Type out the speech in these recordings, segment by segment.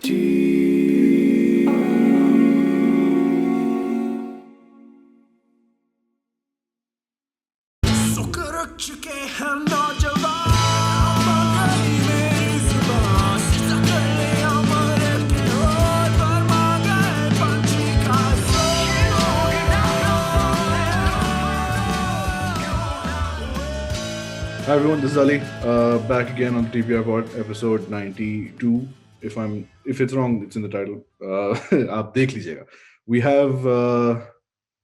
Hi everyone, this is Ali. Back again on the TPR Pod, episode 92. If it's wrong, it's in the title. आप देख लीजिएगा. We have,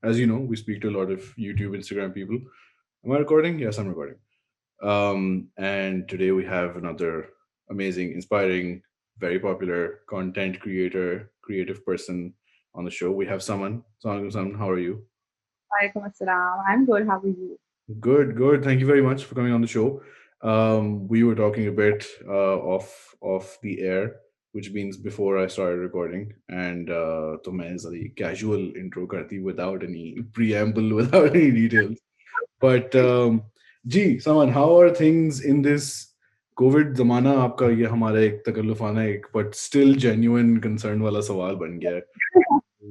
as you know, we speak to a lot of YouTube, Instagram people. Am I recording? Yes, I'm recording. And today we have another amazing, inspiring, very popular content creator, creative person on the show. We have Saman. Saman, how are you? Walaikum assalam. I'm good. How are you? Good, good. Thank you very much for coming on the show. We were talking a bit off the air, which means before I started recording, and तो मैं ज़रा casual intro करती without any preamble, without any details. But ji, Saman, how are things in this COVID ज़माना? आपका ये हमारा एक तकल्लुफ़ाना एक but still genuine concern वाला सवाल बन गया है.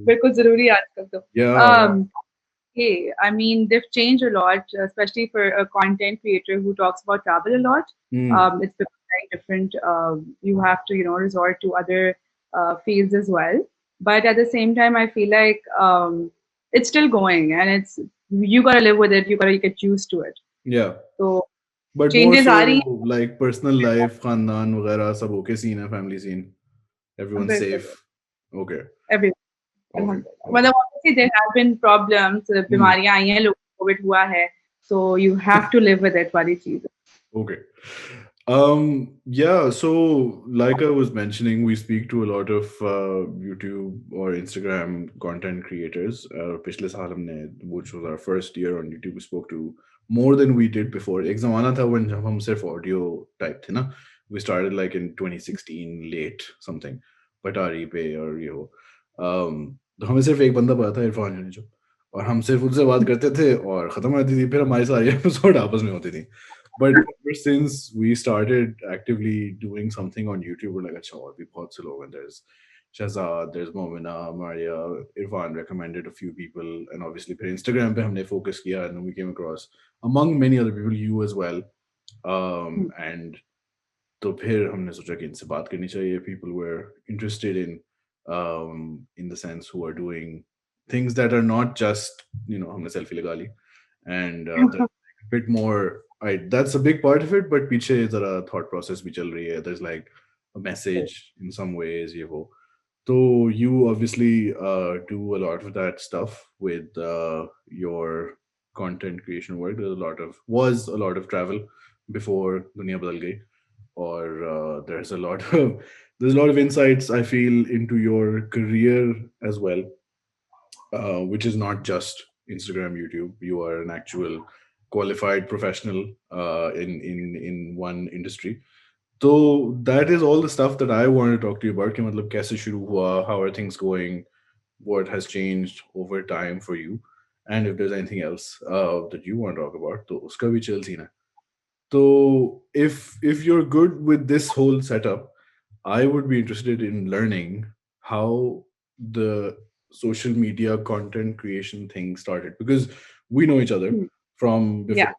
बिल्कुल ज़रूरी है आजकल तो. Yeah. Hey, I mean, they've changed a lot, especially for a content creator who talks about travel a lot. It's become very different. You have to, resort to other fields as well. But at the same time, I feel like it's still going, and you gotta live with it. You gotta get used to it. Yeah. So But more changes so are like personal life, खानदान वगैरह सब okay scene है, family scene. Everyone's safe. Okay. everywhere. Okay. Alhamdulillah. मतलब obviously there have been problems, बीमारियां आई हैं, लोगों को COVID हुआ है, so you have to live with it वाली चीज़. Okay. Yeah, so like I was mentioning, we speak to a lot of YouTube or Instagram content creators. पिछले साल हमने, which was our first year on YouTube, we spoke to more than we did before. एक ज़माना था when जब हम सिर्फ audio type थे ना. We started like in 2016 late something, पटारी पे और ये हो. तो हमें सिर्फ एक बंदा पता था, इरफान यानी जो, और हम सिर्फ उनसे बात करते थे और खत्म हो जाती थी. फिर हमारी सारी एपिसोड आपस में होती थी. But ever since we started actively doing something on YouTube, we're like, अच्छा और भी बहुत से लोग हैं. There's Shahzad, there's Momina, Maria, Irfan recommended a few people, and obviously फिर Instagram पे हमने focus किया, and we came across among many other people, you as well. And तो फिर हमने सोचा कि इनसे बात करनी चाहिए. People were interested in the sense who are doing things that are not just, हमने selfie लगा ली, and there's a bit more. That's a big part of it, but पीछे जरा thought process भी चल रही है. There's like a message in some ways, ये वो. So you obviously do a lot of that stuff with your content creation work. Was a lot of travel before दुनिया बदल गई, or there's a lot of insights I feel into your career as well, which is not just Instagram, YouTube. You are an actual qualified professional in one industry. So that is all the stuff that I wanted to talk to you about. कि मतलब कैसे शुरू हुआ, how are things going, what has changed over time for you, and if there's anything else that you want to talk about, तो उसका भी chill scene है. So if you're good with this whole setup, I would be interested in learning how the social media content creation thing started, because we know each other from before.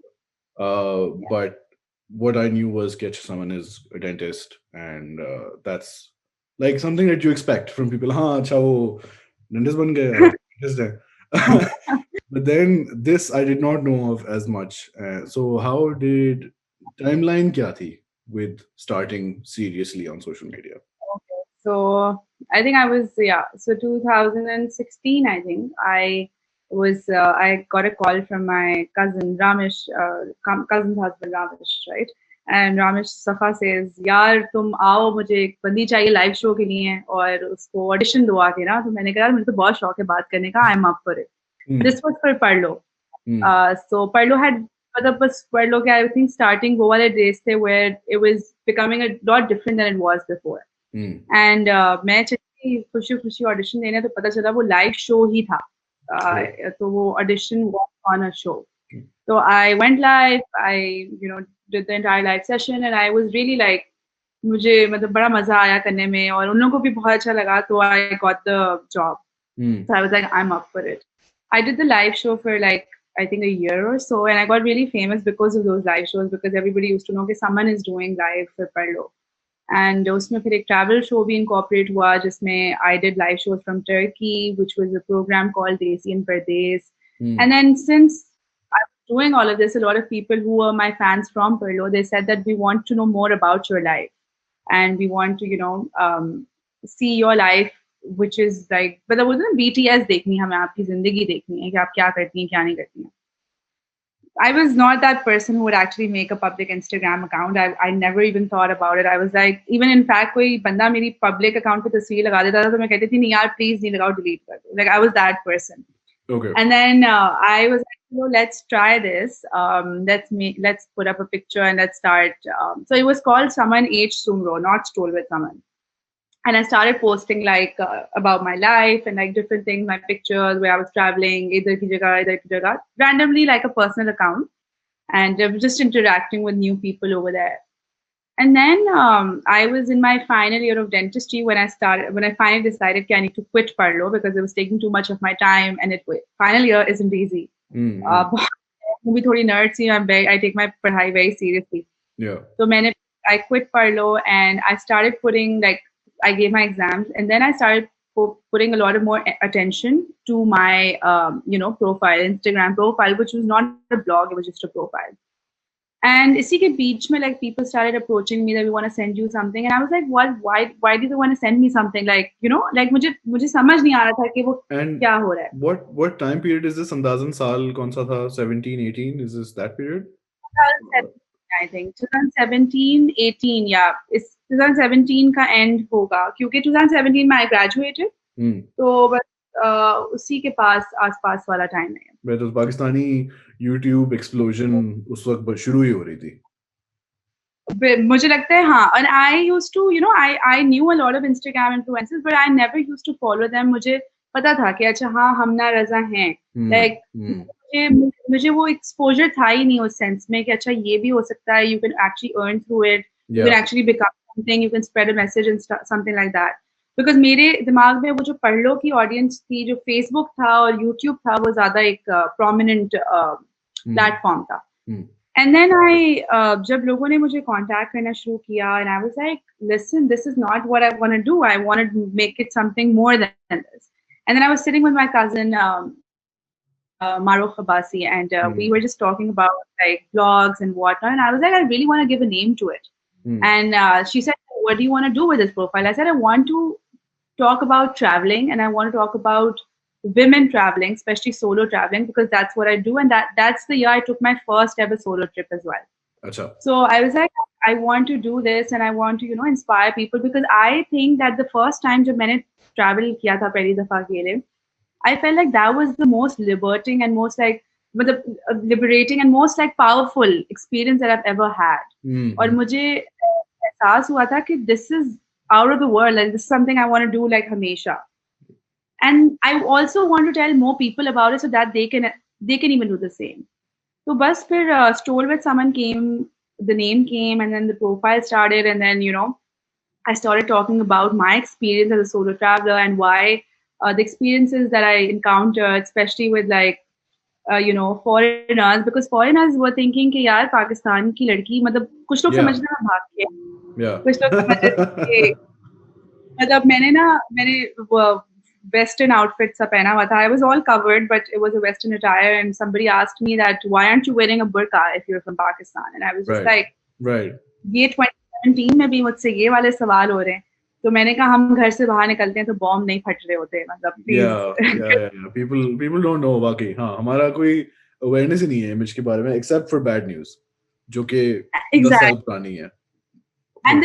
But what I knew was Ketch someone is a dentist, and that's like something that you expect from people. हाँ अच्छा वो dentist बन गया, dentist है. But then this I did not know of as much. So how did timeline क्या थी with starting seriously on social media? Okay. So I think I was, so 2016, I think I got a call from my cousin Ramesh, cousin's husband Ramesh, right? And Ramesh Safa says, यार तुम आओ, मुझे एक बंदी चाहिए live show के लिए और उसको ऑडिशन दो आके ना. तो मैंने कहा यार मुझे तो बहुत शौक है बात करने का, I'm up for it. This was for Parlo. So Parlo had, मतलब बस Parlo के I think starting वो वाले days थे where it was becoming a lot different than it was before. And मैं चली खुशी खुशी ऑडिशन देने, तो पता चला वो लाइव शो ही था. तो वो audition was on a show. So I went live, I did the entire live session, and I was really like मुझे मतलब बड़ा मजा आया करने में और उन लोगों को भी बहुत अच्छा लगा तो I got the job. Hmm. So I was like, I'm up for it. I did the live show for like I think a year or so, and I got really famous because of those live shows because everybody used to know that someone is doing live for Parlo. And उसमें फिर एक travel show भी incorporate हुआ जिसमें I did live shows from Turkey, which was a program called Desi and Pardes. Hmm. And then since I was doing all of this, a lot of people who were my fans from Perlo, they said that we want to know more about your life and we want to, see your life, which is like, मतलब बोलते हैं ना BTS देखनी है हमें आपकी जिंदगी देखनी है कि आप क्या करती हैं क्या नहीं करती हैं. I was not that person who would actually make a public Instagram account. I never even thought about it. I was like, even in fact, कोई बंदा मेरी public account पे तस्वीर लगा देता था तो मैं कहती थी नहीं यार please नहीं लगाओ delete कर दो. Like I was that person. Okay. And then I was like, let's try this. Let's put up a picture and let's start. So it was called Saman H Soomro, not Stroll With Saman. And I started posting like about my life and like different things, my pictures where I was traveling, idhar ki jagah, randomly like a personal account, and just interacting with new people over there. And then I was in my final year of dentistry when I finally decided that I need to quit Parlo because it was taking too much of my time, and final year isn't easy. Mm-hmm. मैं भी थोड़ी nerd C I take my पढ़ाई very seriously. Yeah. So I quit Parlo and I started putting like I gave my exams and then I started putting a lot of more attention to my profile, Instagram profile, which was not a blog, it was just a profile. And इसी के बीच में like people started approaching me that we want to send you something and I was like what why do they want to send me something like like मुझे समझ नहीं आ रहा था कि वो And क्या हो रहा है. what time period is this? अंदाज़न साल कौन सा था? 17, 18? Is this that period? 2017, I think 2017, 18 yeah. इस 2017 का end होगा क्योंकि 2017 में I graduated. Hmm. तो बस उसी के पास आसपास वाला टाइम है. तो पाकिस्तानी YouTube explosion उस वक्त शुरू ही हो रही थी. मुझे लगता है हाँ and I used to I knew a lot of Instagram influencers but I never used to follow them. मुझे पता था कि अच्छा हाँ हम ना रजा हैं like मुझे वो exposure था ही नहीं उस sense में कि अच्छा ये भी हो सकता है, you can actually earn through it, you can actually become something, you can spread a message and something like that. Because मेरे दिमाग में वो जो पढ़लो की audience थी, जो Facebook था और YouTube था, वो ज़्यादा एक prominent platform था. And then जब लोगों ने मुझे contact करना शुरू किया and I was like, listen, this is not what I want to do. I want to make it something more than this. And then I was sitting with my cousin, Maruf Abbasi, and we were just talking about like blogs and whatnot. And I was like, I really want to give a name to it. And she said, what do you want to do with this profile? I said, I want to talk about traveling and I want to talk about women traveling, especially solo traveling, because that's what I do. And that's the year I took my first ever solo trip as well. Achha. So I was like, I want to do this and I want to, inspire people because I think that the first time जब मैंने travel किया था पहली दफा के लिए, I felt like that was the most liberating and most like liberating and most like powerful experience that I've ever had. और मुझे एहसास हुआ था कि this is out of the world, like this is something I want to do like हमेशा. And I also want to tell more people about it so that they can even do the same. So bus फिर Stroll With Saman came, the name came, and then the profile started, and then I started talking about my experience as a solo traveler and why the experiences that I encountered, especially with like foreigners, because foreigners were thinking कि यार पाकिस्तान की लड़की मतलब कुछ लोग समझ रहे हैं भाग के, कुछ लोग समझ रहे थे मतलब मैंने Western outfit सा पहना हुआ था. I was all covered, but it was a Western attire. And somebody asked me that, why aren't you wearing a burqa if you're from Pakistan? And I was just like, ये 2017 में भी मुझसे ये वाले सवाल हो रहे हैं. तो मैंने कहा हम घर से बाहर निकलते हैं तो बॉम्ब नहीं फट रहे होते मतलब प्लीज. People don't know वाकई हाँ हमारा कोई awareness ही नहीं है image के बारे में except for bad news जो कि 10 साल पुरानी है. And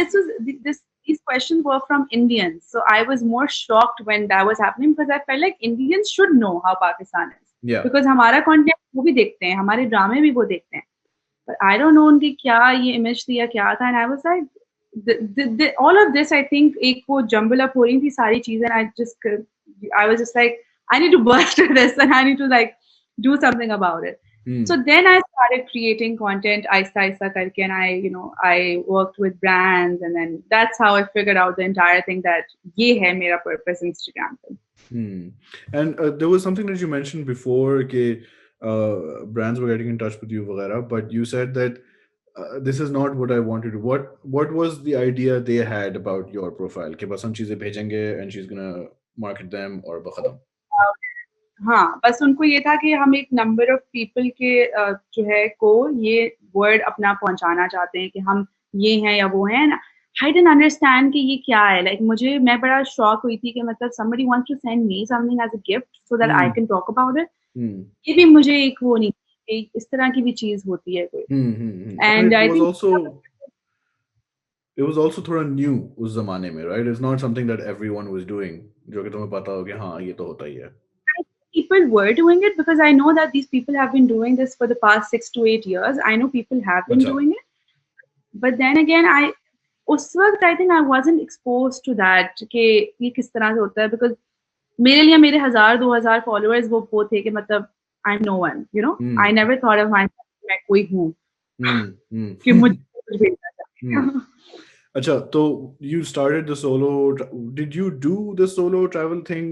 these questions were from Indians. So I was more shocked when that was happening because I felt like Indians should know how Pakistan is. Yeah. Because हमारा content वो भी देखते हैं, हमारे ड्रामे भी वो देखते हैं. But I don't know उनकी क्या ये image थी या क्या था. And I was like, all of this I think एक वो jumble up हो रही थी सारी चीजें. I was just like, I need to burst this and I need to like do something about it. So then I started creating content aista aista karke, and I worked with brands, and then that's how I figured out the entire thing that ye hai mera purpose Instagram pe. Hmm. And there was something that you mentioned before, okay, brands were getting in touch with you, vagara, but you said that this is not what I wanted to. What was the idea they had about your profile? कि बस हम चीजें भेजेंगे and she's gonna market them और बखदम. हाँ, बस उनको ये था कि हम एक नंबर ऑफ पीपल के जो है को ये वर्ड अपना पहुंचाना चाहते हैं कि हम ये हैं या वो हैं। आई डिडंट अंडरस्टैंड कि ये क्या है। लाइक मुझे मैं बड़ा शॉक हुई थी कि मतलब somebody wants to send me something as a gift so that I Hmm. can talk about it। Hmm. ये भी मुझे एक वो नहीं थी कि इस तरह की भी चीज़ होती है कोई। Hmm. Hmm. Hmm. And and I think it was also थोड़ा new उस जमाने में, right? It's not something that everyone was doing. जो कि तुम्हें पता हो कि हाँ ये तो होता ही है. people were doing it because I know that these people have been doing this for the past 6 to 8 years. I know people have been अच्छा. doing it. But then again, उस वक्त I think I wasn't exposed to that कि ये किस तरह से होता है because मेरे लिए मेरे 1000-2000 followers वो थे कि मतलब I'm no one, you know. I Hmm. never thought of myself कि मैं कोई हूँ Hmm. Hmm. कि मुझे कुछ भेजना Hmm. चाहिए। Acha, so you started the did you do the solo travel thing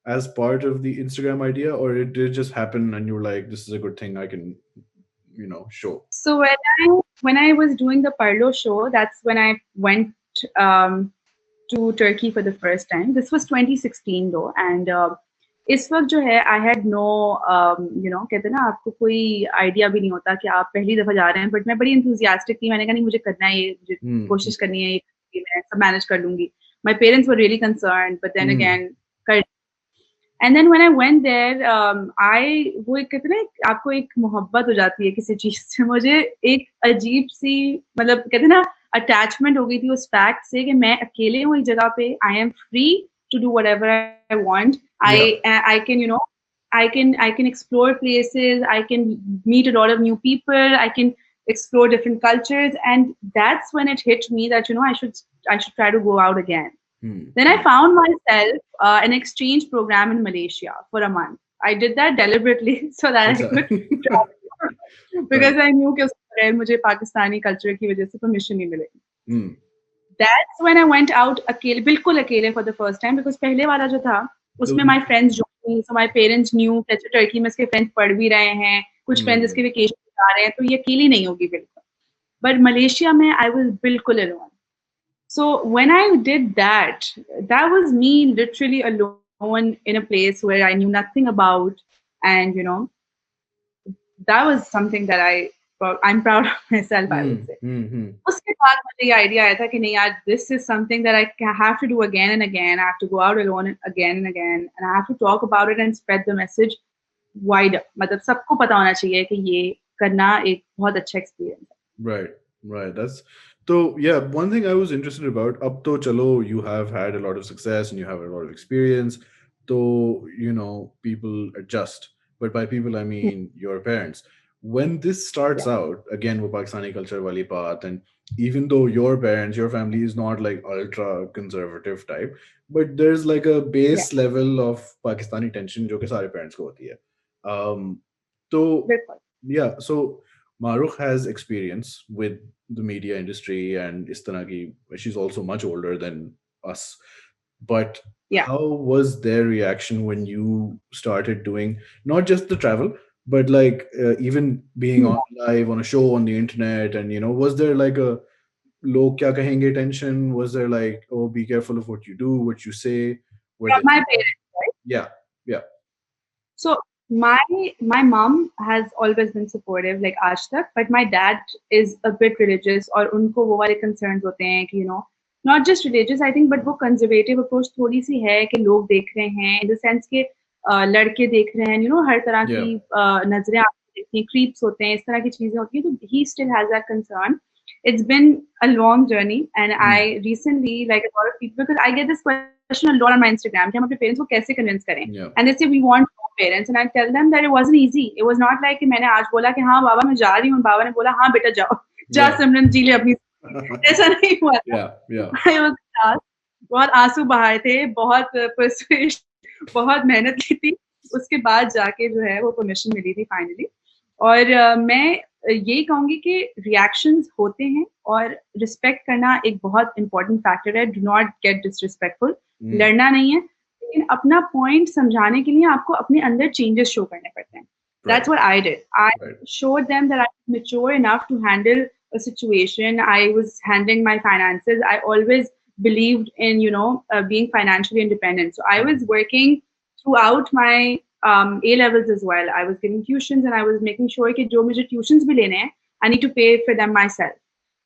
as part of the Instagram idea, or it did just happen and you were like, this is a good thing I can, show? So when I was doing the Parlo show, that's when I went um, to Turkey for the first time. This was 2016 though, and इस वक्त जो है I had no कहते हैं ना आपको कोई idea भी नहीं होता कि आप पहली दफा जा रहे हैं, बट मैं बड़ी enthusiastic थी। मैंने कहा नहीं मुझे करना है ये, मुझे Hmm. कोशिश करनी है ये मैं सब मैनेज कर लूंगी। My parents were really concerned, but then Hmm. again कर and then when I went there I वो एक कहते हैं ना आपको एक मोहब्बत हो जाती है किसी चीज से। मुझे एक अजीब सी मतलब कहते हैं ना अटैचमेंट हो गई थी उस फैक्ट से कि मैं अकेले हूँ एक जगह पे। I am free to do whatever I want. Yeah. I can I can explore places, I can meet a lot of new people, I can explore different cultures, and that's when it hit me that I should try to go out again. Hmm. Then I Hmm. found myself an exchange program in Malaysia for a month. I did that deliberately so that I Acha. could travel because Right. I knew कि उसके बगैर मुझे Pakistani culture की वजह से permission नहीं मिलेगी। Hmm. That's when I went out अकेले, बिल्कुल अकेले for the first time, because पहले वाला जो था So, उसमें my friends joined me, so my parents knew कि टर्की में इसके फ्रेंड्स पढ़ भी रहे हैं, कुछ फ्रेंड्स hmm. इसके वेकेशन जा रहे हैं, तो ये अकेली नहीं होगी बिल्कुल। बट मलेशिया में I was बिल्कुल alone. So when I did that, that was me literally alone in a place where I knew nothing about, and that was something that I'm proud of myself, I would Hmm. say. Hmm. Hmm. उसके बाद मुझे ये idea आया था कि नहीं यार, this is something that I have to do again and again. I have to go out alone again and again, and I have to talk about it and spread the message wider. मतलब सबको पता होना चाहिए कि ये करना एक बहुत अच्छा experience है। Right, right. That's so yeah. One thing I was interested about, up to chalo, you have had a lot of success and you have a lot of experience. So, people adjust. But by people, I mean your parents. When this starts Yeah, out, again, with Pakistani culture wali path, and even though your parents, your family is not like ultra conservative type, but there's like a yeah, base level of Pakistani tension जो कि सारे parents को होती है. Um, तो बिल्कुल, yeah, so Maruk has experience with the media industry and is तरह की, she's also much older than us. But yeah. how was their reaction when you started doing not just the travel, but like even being on live on a show on the internet? And was there like a log kya kahenge tension? Was there like, oh, be careful of what you do, what you say? Were From they? my parents, right? Yeah, yeah, So my mom has always been supportive, like आज तक, but my dad is a bit religious, और उनको वो वाले concerns होते हैं कि not just religious I think, but वो conservative approach थोड़ी सी है कि लोग देख रहे हैं, in the sense कि लड़के देख रहे हैं, हर तरह yeah. की नजरें आपको देखती हैं, creeps होते हैं, इस तरह की चीजें होती हैं, तो he still has that concern. It's been a long journey, and Mm, I recently, like a lot of people, because I get this question a lot on my Instagram कि हम अपने parents को कैसे convince करें, yeah, and they say we want parents, and I tell them that it wasn't easy. It was not like कि मैंने आज बोला कि हाँ बाबा मैं जा रही हूँ, बाबा ने बोला हाँ बेटा जाओ, जा yeah, सिमरन जी ले अपनी, ऐसा नहीं हुआ था। yeah, yeah. I was asked, बहुत आंसू बहाए थे, बहुत persuasion, बहुत मेहनत की थी, उसके बाद जाके जो है वो परमिशन मिली थी फाइनली। और मैं ये कहूँगी कि रिएक्शंस होते हैं और रिस्पेक्ट करना एक बहुत इम्पोर्टेंट फैक्टर है। Do not gate disrespectful, Mm. लड़ना नहीं है, लेकिन अपना पॉइंट समझाने के लिए आपको अपने अंदर चेंजेस शो करने पड़ते हैं। Right. That's what I did. I Right. showed them that I was mature enough to handle a situation. I was handling my finances. I always believed in, being financially independent. So I was Mm. working throughout my A levels as well. I was giving tuitions and I was making sure कि जो मुझे tuitions भी लेने हैं, I need to pay for them myself.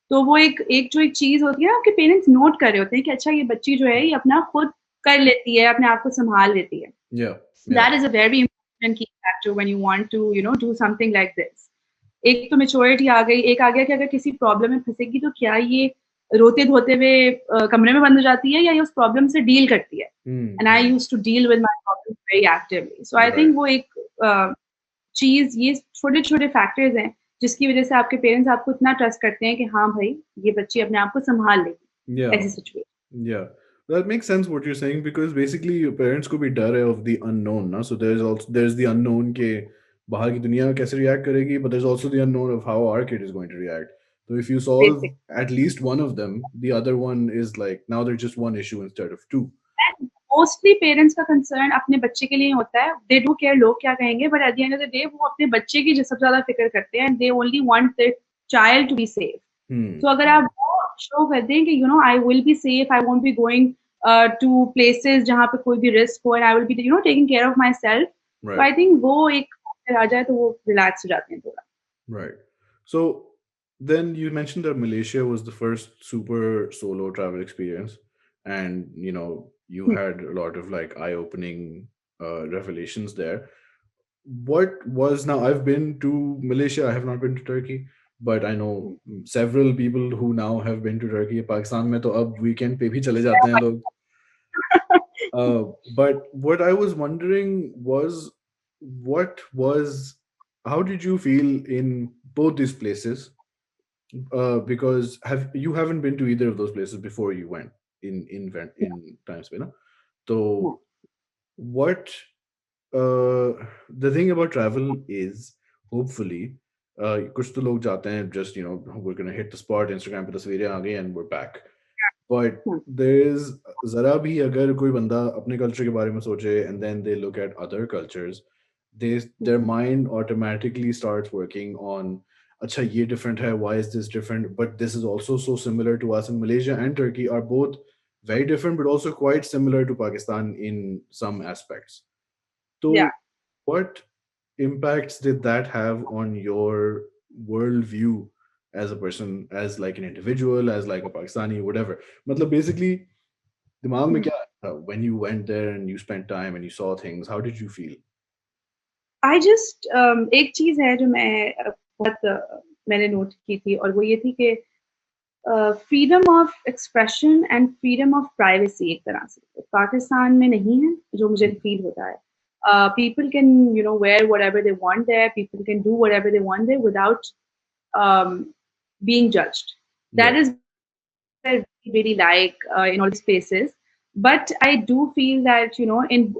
तो वो एक जो एक चीज होती है ना, आपके पेरेंट्स नोट कर रहे होते हैं कि अच्छा ये बच्ची जो है ये अपना खुद कर लेती है, अपने आप को संभाल लेती है. Yeah. Yeah. That is a very important key factor when you want to, do something like this. एक तो मेच्योरिटी आ गई, एक आ गया कि अगर किसी प्रॉब्लम में फंसेगी तो क्या ये रोते धोते हुए कमरे में बंद हो जाती है या ये उस प्रॉब्लम से डील करती है. Mm. And I used to deal with my problem very actively. So I Right. Think वो एक चीज, ये छोटे छोटे फैक्टर्स हैं जिसकी वजह से आपके पेरेंट्स आपको इतना ट्रस्ट करते हैं कि हाँ भाई ये बच्ची अपने आप को संभाल लेगी Yeah. ऐसी situation. Yeah. That makes sense what you're saying because basically your parents को भी डर है of the unknown ना. So there's the unknown के बाहर की दुनिया कैसे react करेगी, but there's also the unknown of how our kid is going to react. So if you solve basic. at least one of them, the other one is like now there's just one issue instead of two. Mostly parents का concern अपने बच्चे के लिए होता है. They do care लोग क्या कहेंगे, but at the end of the day वो अपने बच्चे की सबसे ज्यादा फिक्र करते हैं. They only want their child to be safe. Hmm. तो अगर आप वो शो कर दें कि I will be safe, I won't be going to places जहाँ पे कोई भी रिस्क हो, and I will be taking care of myself. तो Right. आई थिंक वो एक आ जाए तो वो रिलैक्स हो जाते हैं थोड़ा. Right. So then you mentioned that Malaysia was the first super solo travel experience, and you had a lot of like eye-opening revelations there. What was now? I've been to Malaysia. I have not been to Turkey, but I know several people who now have been to Turkey. Pakistan में तो अब weekend पे भी चले जाते हैं लोग. But what I was wondering was, what was, how did you feel in both these places? Because haven't been to either of those places before you went in times, you know. So what the thing about travel is, hopefully, कुछ तो लोग जाते हैं just we're gonna hit the spot, Instagram पे तस्वीरें आ गई and we're back. But there's जरा भी अगर कोई बंदा अपने culture के बारे में सोचे and then they look at other cultures, their mind automatically starts working on अच्छा ये different है, why is this different, but this is also so similar to us. And Malaysia and Turkey are both very different but also quite similar to Pakistan in some aspects. Yeah. So what impacts did that have on your worldview as a person, as like an individual, as like a Pakistani, whatever? Matlab basically, दिमाग में क्या था when you went there and you spent time and you saw things? How did you feel? I just एक चीज है जो मैं बहुत मैंने नोट की थी, और वो ये थी कि freedom of expression and freedom of privacy एक तरह से पाकिस्तान में नहीं है, जो मुझे फील होता है. People can wear whatever they want there, people can do whatever they want there without um, being judged. That Right. is I really like in all these spaces. But I do feel that, in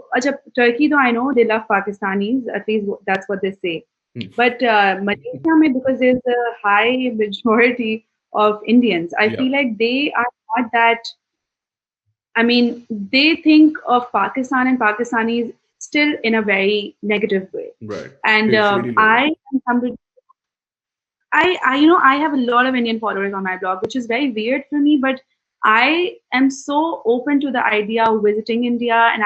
Turkey, though I know they love Pakistanis, at least that's what they say. Hmm. But Malaysia, because there's a high majority of Indians, I Yeah. feel like they are not that. I mean, they think of Pakistan and Pakistanis still in a very negative way. Right. And Shady लोग हैं. I am somebody. I have a lot of Indian followers on my blog, which is very weird for me, but I am so open to the idea of visiting India, and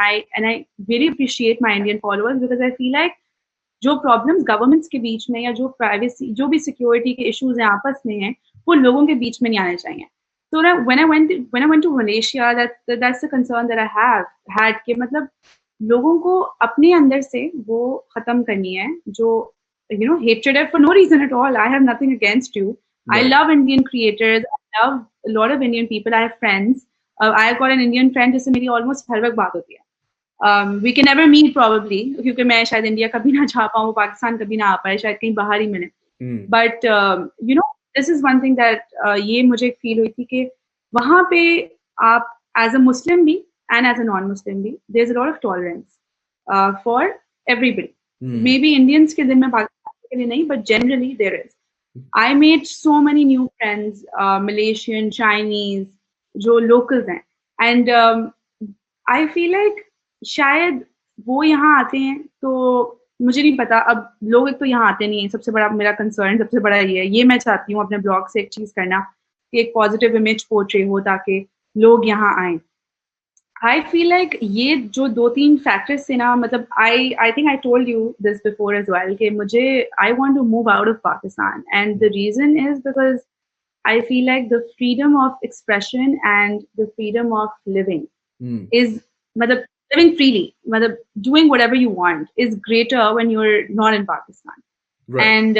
I really appreciate my Indian followers because I feel like जो problems governments के बीच में या जो privacy जो भी security के issues हैं आपस में हैं वो लोगों के बीच में नहीं आने चाहिए. So when I went to Malaysia, that's the concern that I have had कि मतलब लोगों को अपने अंदर से वो खत्म करनी है जो hatred है for no reason at all. I have nothing against you. I Right. love Indian creators. I love a lot of Indian people. I have friends. I've got an Indian friend जिससे मेरी almost हर वक्त बात होती है. We can never meet probably क्योंकि मैं शायद India कभी ना जा पाऊँ, पाकिस्तान कभी ना आ पाए, शायद कहीं बाहर ही मिले. Hmm. But this is one thing that ये मुझे फील हुई थी कि वहाँ पे आप as a Muslim भी and as a non-Muslim भी there's a lot of tolerance for everybody. Hmm. Maybe Indians के दिल में पाकिस्तान के लिए नहीं, but generally there is. I made so many new friends, Malaysian, Chinese, जो locals हैं, and I feel like शायद वो यहाँ आते हैं तो मुझे नहीं पता अब लोग एक तो यहाँ आते नहीं हैं सबसे बड़ा मेरा कंसर्न सबसे बड़ा ये मैं चाहती हूँ अपने ब्लॉग से एक चीज़ करना कि एक पॉजिटिव इमेज पोर्ट्रे हो ताकि लोग यहाँ आएँ। I feel like ये जो 2-3 फैक्टर्स थे ना मतलब I think I told you this before as well कि मुझे I want to move out of Pakistan and the reason is because I feel like the freedom of expression and the freedom of living Hmm. is मतलब living freely मतलब doing whatever you want is greater when you're not in Pakistan Right. and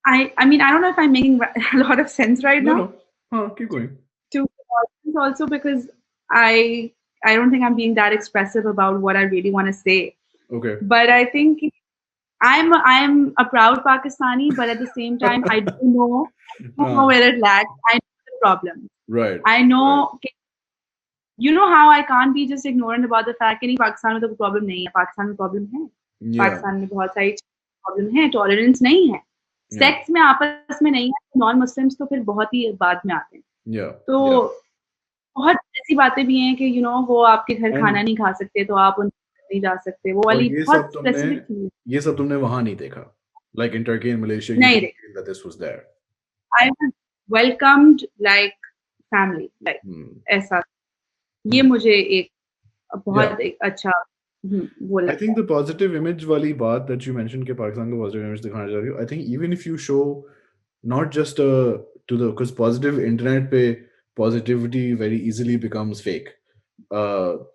I mean I don't know if I'm making a lot of sense right No, now no. Keep going. to the audience also because I I don't think I'm being that expressive about what I really want to say. Okay. But I think I'm a proud Pakistani, but at the same time I do know uh, where it lags. I know the problem. right. I Right. know you know how I can't be just ignorant about the fact कि नहीं पाकिस्तान में तो कोई problem नहीं है पाकिस्तान में problem है Yeah. Pakistan में बहुत सारी प्रॉब्लम है टॉलरेंस नहीं है Yeah. सेक्स में आपस में नहीं है नॉन मुस्लिम्स तो फिर बहुत ही बाद में आते हैं Yeah. तो Yeah. बहुत ऐसी बातें भी हैं कि वो आपके घर खाना And नहीं खा सकते तो आप उनके घर नहीं जा सकते वो और वाली ये सब बहुत तुमने स्पेसिफिक चीज़ ये सब तुमने वहां नहीं देखा. Like in Turkey and Malaysia, you नहीं didn't रही feel that this was there. I was welcomed like family like Hmm. ऐसा ये Hmm. मुझे एक Yeah. बहुत एक अच्छा वो I लगता think है the positive image wali baat that you mentioned कि पाकिस्तान को positive image दिखाना चाह रही हो. I think even if you show not just to the because positive internet पे positivity very easily becomes fake.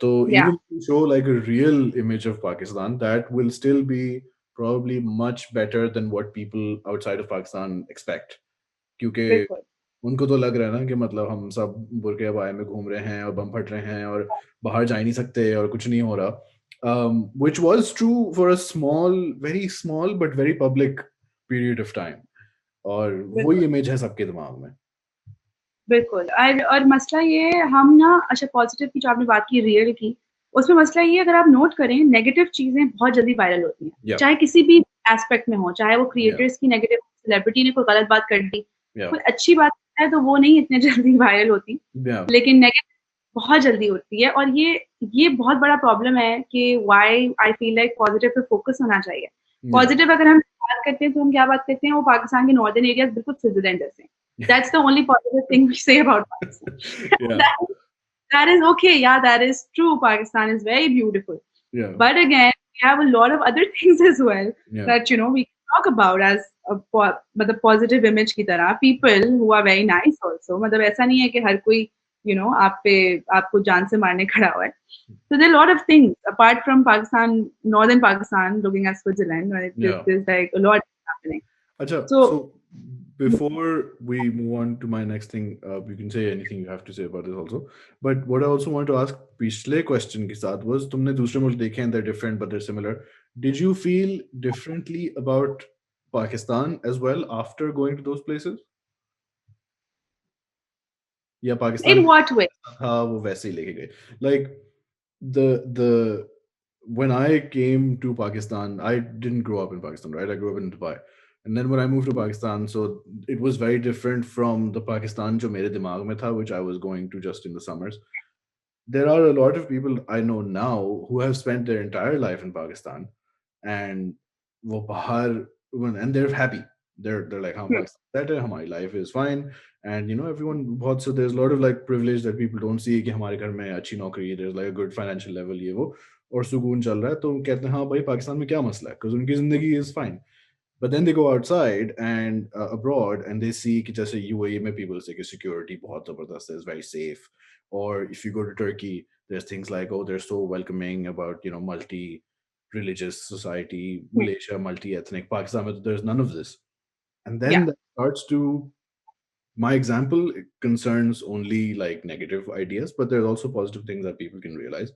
So या even if you show like a real image of Pakistan, that will still be probably much better than what people outside of Pakistan expect. क्योंकि बिल्कुल उनको तो लग रहा है ना कि मतलब हम सब बुरके अबाए में घूम रहे हैं और बम फट रहे हैं और बाहर जा ही नहीं सकते और कुछ नहीं हो रहा. Which was true for a small, very small but very public period of time. और वही बिल्कुल इमेज है सबके दिमाग में. बिल्कुल और मसला ये है हम ना अच्छा पॉजिटिव की जो आपने बात की रियल की उसमें मसला ये है अगर आप नोट करें नेगेटिव चीजें बहुत जल्दी वायरल होती हैं Yeah, चाहे किसी भी एस्पेक्ट में हो चाहे वो yeah, क्रिएटर्स की नेगेटिव सेलिब्रिटी ने कोई गलत बात कर दी yeah, कोई अच्छी बात है तो वो नहीं इतने जल्दी वायरल होती yeah, लेकिन नेगेटिव बहुत जल्दी होती है और ये बहुत बड़ा प्रॉब्लम है कि why I feel like positive pay focus होना चाहिए yeah, पॉजिटिव अगर हम बात करते हैं तो हम क्या बात करते हैं वो पाकिस्तान के नॉर्दर्न एरियाज बिल्कुल स्विट्जरलैंड जैसे हैं that's the only positive thing we say about yeah, Pakistan that is okay. Yeah, that is true. Pakistan is very beautiful. yeah, But again, we have a lot of other things as well yeah, that we can talk about as but the positive image की तरह people who are very nice also. मतलब ऐसा नहीं है कि हर कोई आप पे आपको जान से मारने खड़ा हुआ है. So there are a lot of things apart from Pakistan, northern Pakistan, looking at Switzerland. Right? yeah. There's like a lot happening. Acha, So so before we move on to my next thing, you can say anything you have to say about this also. But what I also want to ask, पिछले question के साथ was तुमने दूसरे मुल्क देखे हैं, they're different but they're similar. Did you feel differently about Pakistan as well after going to those places? या Pakistan in what way? जैसा था वो वैसे ही लेके गए? Like the when I came to Pakistan, I didn't grow up in Pakistan, right? I grew up in Dubai. And then when I moved to Pakistan, so it was very different from the Pakistan jo mere dimag mein tha, which I was going to just in the summers. There are a lot of people I know now who have spent their entire life in Pakistan and वो बाहर and they're happy. They're like, हाँ Hmm. Pakistan set है, हमारी life is fine, and everyone बहुत so there's a lot of like privilege that people don't see कि हमारे घर में अच्छी नौकरी, there's like a good financial level ये वो और सुकून चल रहा है तो कहते हैं हाँ भाई पाकिस्तान में क्या मसला है, because उनकी जिंदगी is fine. But then they go outside and abroad and they see कि जैसे UAE में people say कि security बहुत ज़बरदस्त है, is very safe. Or if you go to Turkey, there's things like, oh, they're so welcoming about, multi-religious society, Hmm. Malaysia, multi-ethnic, Pakistan, there's none of this. And Yeah. then that starts to, my example it concerns only like negative ideas, but there's also positive things that people can realize.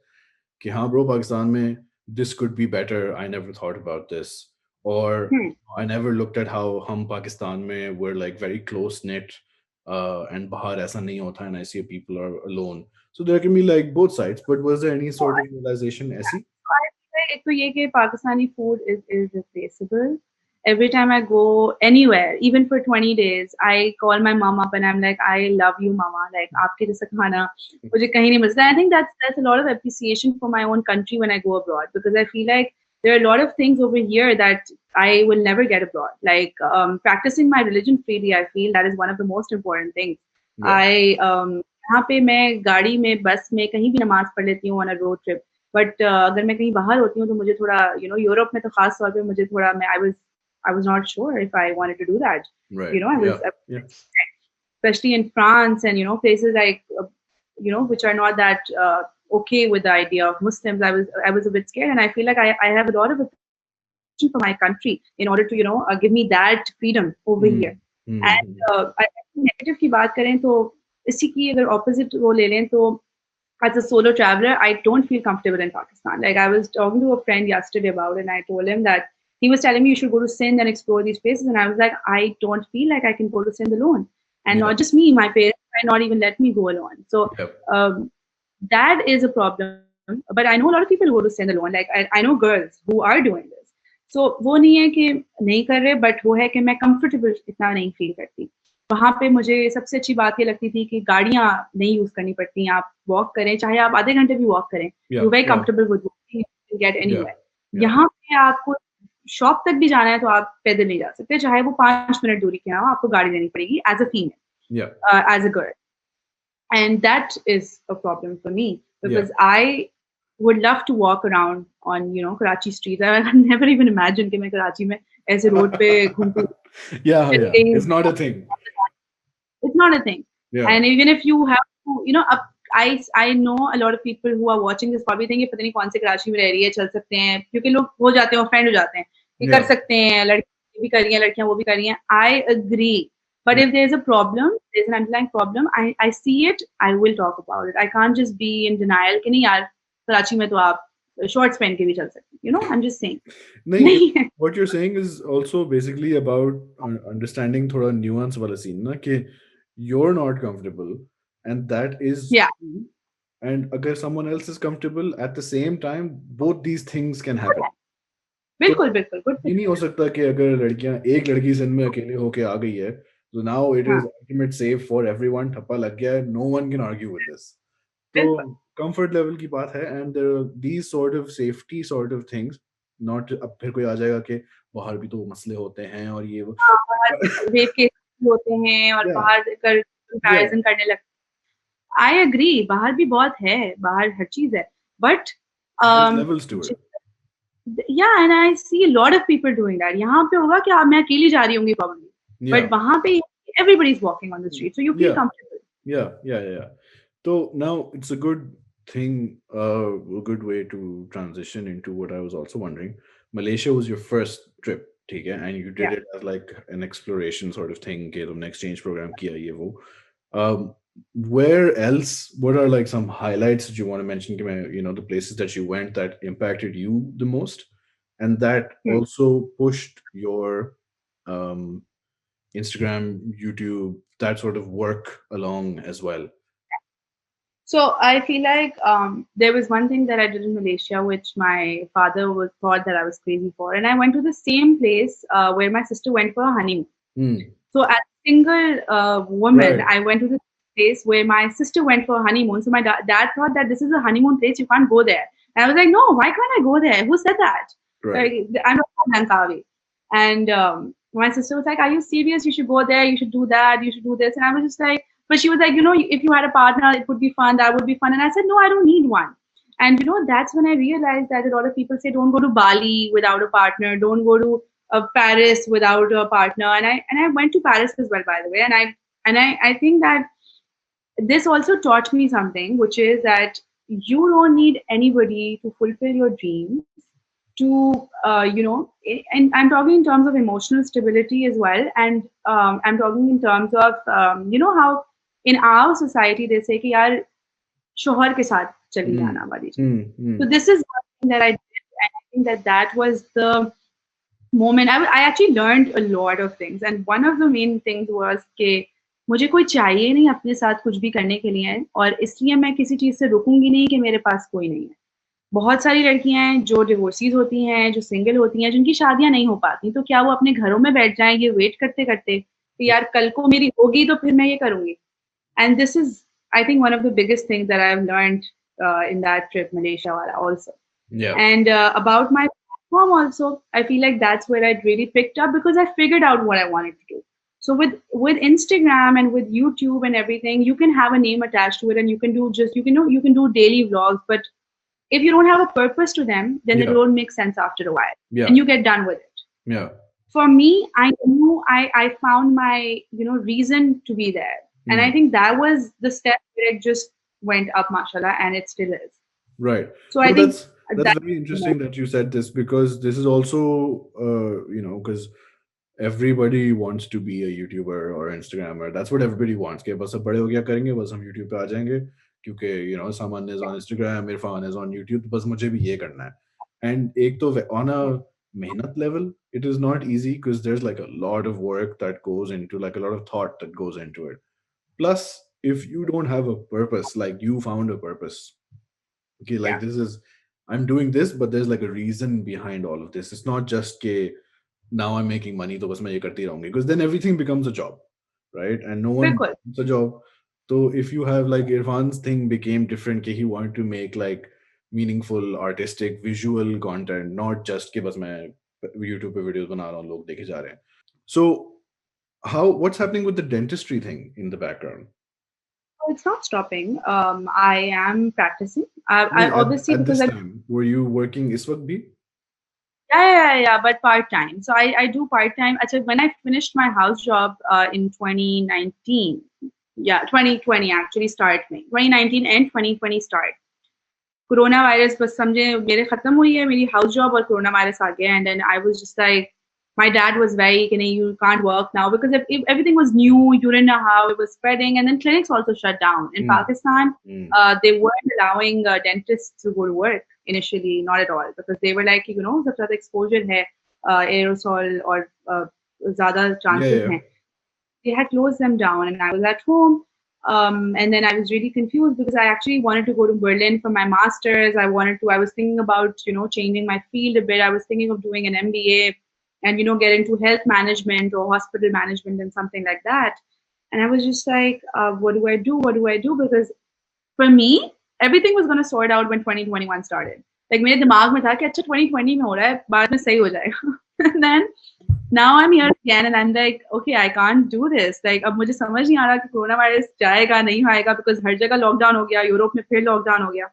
कि हाँ bro Pakistan में this could be better, I never thought about this, or Hmm. I never looked at how हम Pakistan में were like very close knit, and बाहर ऐसा नहीं होता and I see people are alone, so there can be like both sides. But was there any sort of realization ऐसी? I feel like एक तो ये कि Pakistani food is irreplaceable. every time I go anywhere, even for 20 days, I call my mom up and I'm like, I love you, mama. Like, aapke jaisa khana mujhe kahin nahi milta. I think that's a lot of appreciation for my own country when I go abroad, because I feel like there are a lot of things over here that I will never get abroad. Like practicing my religion freely, I feel that is one of the most important things. Yeah. I यहाँ पे मैं गाड़ी में, बस में कहीं भी नमाज पढ़ लेती हूँ on a road trip. But अगर मैं कहीं बाहर होती हूँ तो मुझे थोड़ा यूरोप में तो खास तौर पे मुझे थोड़ा मैं I was not sure if I wanted to do that. Right. I Yeah. was Yeah. especially in France and places like which are not that okay with the idea of Muslims. I was a bit scared, and I feel like I have a lot of appreciation for my country in order to give me that freedom over here. Mm. And Mm-hmm. Negative की बात करें तो इसी की अगर opposite वो ले लें तो as a solo traveler, I don't feel comfortable in Pakistan. Like I was talking to a friend yesterday about it, and I told him that he was telling me you should go to Sindh and explore these places, and I was like, I don't feel like I can go to Sindh alone, and Yeah. not just me, my parents might not even let me go alone. So Yep. that is a problem. But I know a lot of people who go to Sindh alone. Like I know girls who are doing this. So वो नहीं है कि नहीं कर रहे, but वो है कि मैं comfortable इतना नहीं feel करती. वहाँ पे मुझे सबसे अच्छी बात ये लगती थी कि गाड़ियाँ नहीं यूज़ करनी पड़ती, आप वॉक करें, चाहे आप आधे घंटे भी वॉक करें, Yeah. You very Yeah. Comfortable with walking, you get Yeah. Anywhere. Yeah. यहाँ पे आपको शॉप तक भी जाना है तो आप पैदल नहीं जा सकते, चाहे वो 5 मिनट दूरी क्यों ना हो, आपको गाड़ी लेनी पड़ेगी as a female, Yeah. As a girl. And that is a problem for me Yeah. because I would love to walk around on Karachi streets. I never even imagined कि मैं कराची में ऐसे रोड पे घूमती Yeah. फिर Yeah. कहीं. It's not a thing. It's not a thing. Yeah. And even if you have to, I know a lot of people who are watching this probably think पता नहीं कौन से कराची में रह रही है, चल सकते हैं, क्योंकि लोग हो जाते हैं, फ्रेंड हो जाते हैं, कि कर Yeah. सकते हैं, लड़की भी कर रही हैं, लड़कियां वो भी कर रही हैं. I agree. But Yeah. if there's a problem, there's an underlying problem, I see it, I will talk about it. I can't just be in denial कि नहीं यार कराची में तो आप shorts पहन के भी चल सकते हैं. I'm just saying. नहीं, नहीं है. what you're saying is also basically about understanding थोड़ा nuance वाला scene ना कि you're not comfortable and that is Yeah. true. And अगर someone else is comfortable at the same time, both these things can happen. तो बिल्कुल बिल्कुल good. ये नहीं हो सकता कि अगर लड़कियां एक लड़की जिन में अकेले होके आ गई है, so now it is हाँ ultimate safe for everyone, ठप्पा लग गया है, no one can argue with this. तो बिल्कुल. comfort level की बात है and there are these sort of safety sort of things, not अब फिर कोई आ जाएगा कि बाहर भी तो मसले होते हैं और ये वो. हाँ, बाहर रेप केस होते हैं और Yeah. बाहर कर Yeah. कंपैरिजन करने लगते हैं. आई एग्री, बाहर भी बहुत है, बाहर हर चीज है, but There's levels to it. yeah, and I see a lot of people doing that. यहाँ पे होगा कि मैं अकेली जा रही होंगी probably, Yeah. but वहाँ पे everybody's walking on the street, so you feel Yeah. comfortable. Yeah. So now it's a good thing, a good way to transition into what I was also wondering. Malaysia was your first trip, ठीक है, and you did Yeah. it as like an exploration sort of thing, कि तुमने exchange program किया ये वो. Um, where else? What are like some highlights that you want to mention? कि मैं, the places that you went that impacted you the most, and that also pushed your um, Instagram, YouTube, that sort of work along as well. So I feel like there was one thing that I did in Malaysia, which my father was thought that I was crazy for, and I went to the same place where my sister went for a honeymoon. Mm. So as a single woman, Right. I went to this place where my sister went for a honeymoon. So my dad thought that this is a honeymoon place, you can't go there. And I was like, no, why can't I go there? Who said that? Right. Like, I'm not from Langkawi. And my sister was like, are you serious? You should go there. You should do that. You should do this. And I was just like, but she was like, if you had a partner, it would be fun. That would be fun. And I said, no, I don't need one. And that's when I realized that a lot of people say, don't go to Bali without a partner. Don't go to Paris without a partner. And I went to Paris as well, by the way. And I think that this also taught me something, which is that you don't need anybody to fulfill your dreams. And I'm talking in terms of emotional stability as well. And I'm talking in terms of, how in our society they say कि यार शोहर के साथ चली जाना वाली चीज़. So this is one thing that I did, and I think that was the moment. I actually learned a lot of things, and one of the main things was कि मुझे कोई चाहिए नहीं अपने साथ कुछ भी करने के लिए, और इसलिए मैं किसी चीज़ से रुकूंगी नहीं कि मेरे पास कोई नहीं है. बहुत सारी लड़कियाँ हैं जो डिवोर्सीज़ होती हैं, जो सिंगल होती हैं, जिनकी शादियाँ नहीं हो पाती, तो क्या वो अपने घरों में बैठ जाएँगे वेट करते-करते कि यार कल को मेरी होगी तो फिर मैं ये करूँगी। And this is, I think, one of the biggest things that I've learned in that trip, Malaysia wala also. Yeah. And about my platform also, I feel like that's where I really picked up because I figured out what I wanted to do. So with Instagram and with YouTube and everything, you can have a name attached to it, and you can do just you can do daily vlogs. But if you don't have a purpose to them, then they Yeah. don't make sense after a while, and Yeah. you get done with it. Yeah. For me, I knew I found my reason to be there, and I Hmm. think that was the step where it just went up, mashallah, and it still is. Right. So I No, think that's that very interesting that you said this, because this is also because everybody wants to be a YouTuber or Instagrammer. That's what everybody wants. कि बस अब बड़े हो गया करेंगे, बस हम YouTube पे आ जाएंगे, क्योंकि Saman is on Instagram, Irfan is on YouTube, तो बस मुझे भी ये करना है. And एक तो on yeah, a मेहनत level, it is not easy because there's like a lot of work that goes into, like a lot of thought that goes into it. Plus, if you don't have a purpose, like you found a purpose, okay, like yeah, this is, I'm doing this, but there's like a reason behind all of this. It's not just ke now I'm making money, to bas main ye karti rahungi, because then everything becomes a job, right? And no one बिल्कुल. wants a job. So if you have, like, Irfan's thing became different, ke he wanted to make like meaningful, artistic, visual content, not just ke bas main YouTube pe videos bana raha hu, log dekhe ja rahe hain. So how, what's happening with the dentistry thing in the background? So it's not stopping. I am practicing. I Nahi, obviously at because this I time, were you working is waqt bhi? yeah, but part time. So I do part time. Actually, when I finished my house job in 2019, yeah, 2020 actually start में 2019 and 2020 start. Corona virus बस समझे मेरे खत्म हुई है मेरी house job और corona virus आ गया and then I was just like my dad was very you can't work now because if everything was new you didn't know how it was spreading and then clinics also shut down in Hmm. Pakistan. Hmm. They weren't allowing dentists to go to work initially, not at all, because they were like सबसे ज़्यादा exposure है aerosol और ज़्यादा Yeah, chances yeah. हैं. They had closed them down and I was at home. And then I was really confused because I actually wanted to go to Berlin for my master's. I was thinking about, changing my field a bit. I was thinking of doing an MBA and, get into health management or hospital management and something like that. And I was just like, what do I do? What do I do? Because for me, everything was going to sort out when 2021 started. Like मेरे दिमाग में था कि अच्छा 2020 में हो रहा है बाद में सही हो जाएगा. And then now I'm here again and I'm like, okay, I can't do this. Like अब मुझे समझ नहीं आ रहा कि कोरोना वायरस जाएगा नहीं आएगा because हर जगह लॉकडाउन हो गया, यूरोप में फिर लॉकडाउन हो गया.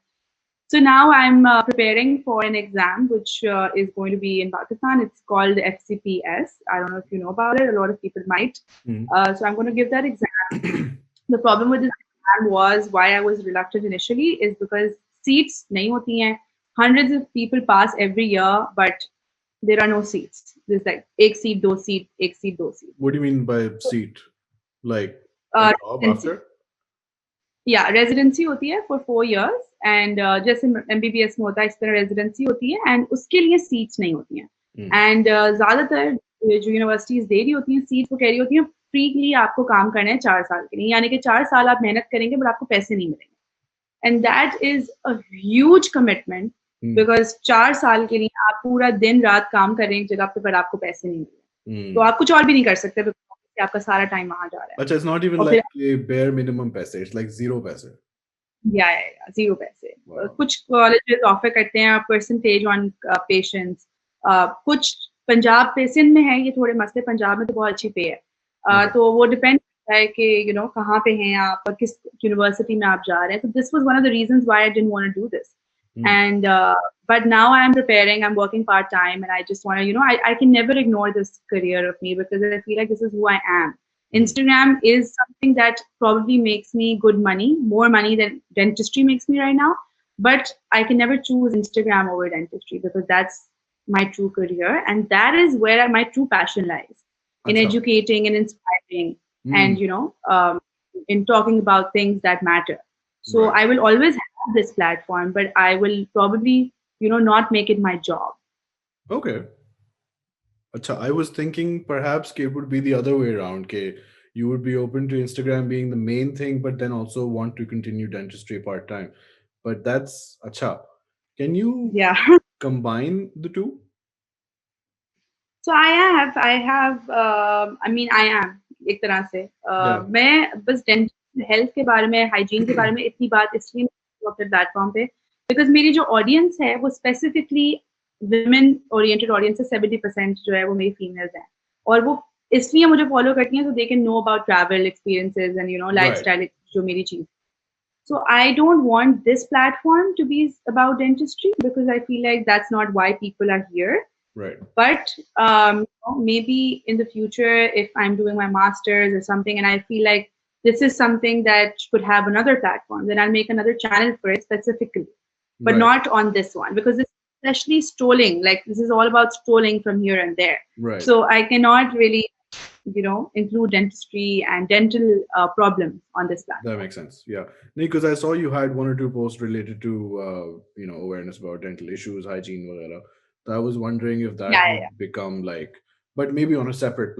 So now I'm preparing for an exam which is going to be in Pakistan. It's called FCPS. I don't know if you know about it. A lot of people might. Hmm. So I'm going to give that exam. The problem with this exam was why I was reluctant initially is because seats nahi hoti hain. Hundreds of people pass every year, but there are no seats. There's like ek seat, do seat, ek seat, do seat. What do you mean by seat? Like a job Residency. after? या residency होती है for 4 years and जैसे MBBS में होता है इस तरह residency होती है एंड उसके लिए सीट्स नहीं होती हैं Hmm. एंड ज्यादातर जो यूनिवर्सिटीज दे रही होती हैं सीट्स वो कह रही होती हैं फ्री के लिए आपको काम करना है 4 साल के लिए यानी कि 4 साल आप मेहनत करेंगे बट आपको पैसे नहीं मिलेंगे and that is a huge commitment Hmm. Because 4 साल के लिए आप पूरा दिन रात काम कर रहे हैं एक जगह पे पर आपको पैसे नहीं मिल रहे तो Hmm. आप कुछ और भी नहीं कर सकते because आपका सारा टाइम वहां जा रहा है Acha, it's not even और फिर like a bare minimum paise. It's like zero paise. या ज़ीरो पैसे। Wow. कुछ कॉलेजेस ऑफर करते हैं परसेंटेज ऑन पेशेंट्स। कुछ पंजाब पे सिंध में है ये थोड़े मसले, पंजाब में तो बहुत अच्छी पे है। Okay. तो वो डिपेंड करता है कि कहाँ पे हैं आप और किस यूनिवर्सिटी में आप जा रहे हैं। तो this was one of the reasons why I didn't want to do this. Hmm. And but now I am preparing. I'm working part time, and I just want to, I can never ignore this career of me because I feel like this is who I am. Hmm. Instagram is something that probably makes me good money, more money than dentistry makes me right now. But I can never choose Instagram over dentistry because that's my true career, and that is where my true passion lies in Acha. educating and inspiring, Hmm. and in talking about things that matter. So Right. I will always have this platform, but I will probably, not make it my job. Okay. Acha, I was thinking perhaps it would be the other way around. Ke you would be open to Instagram being the main thing, but then also want to continue dentistry part time. But that's acha. Can you Yeah. combine the two? So I have I mean I am एक तरह से Yeah. मैं बस dental health के बारे में hygiene के बारे में इतनी बात इसलिए अपने प्लेटफॉर्म पे बिकॉज मेरी जो ऑडियंस है वो स्पेसिफिकली वुमेन ओरिएंटेड ऑडियंस है 70% जो है वो मेरी फीमेल्स हैं और वो इसलिए मुझे फॉलो करती हैं तो they can know about travel experiences and life Right. Style जो मेरी चीज so I don't want this platform to be about dentistry because I feel like that's not why people are here. Right. But maybe in the future, if I'm doing my masters or something, and I feel like this is something that could have another platform, then I'll make another channel for it specifically, but Right. not on this one because this is especially strolling. Like this is all about strolling from here and there. Right. So I cannot really, include dentistry and dental problems on this That platform. makes sense. Yeah. Because I saw you had one or two posts related to awareness about dental issues, hygiene, whatever. So I was wondering if Yeah, that yeah, yeah. would become like, but maybe on a separate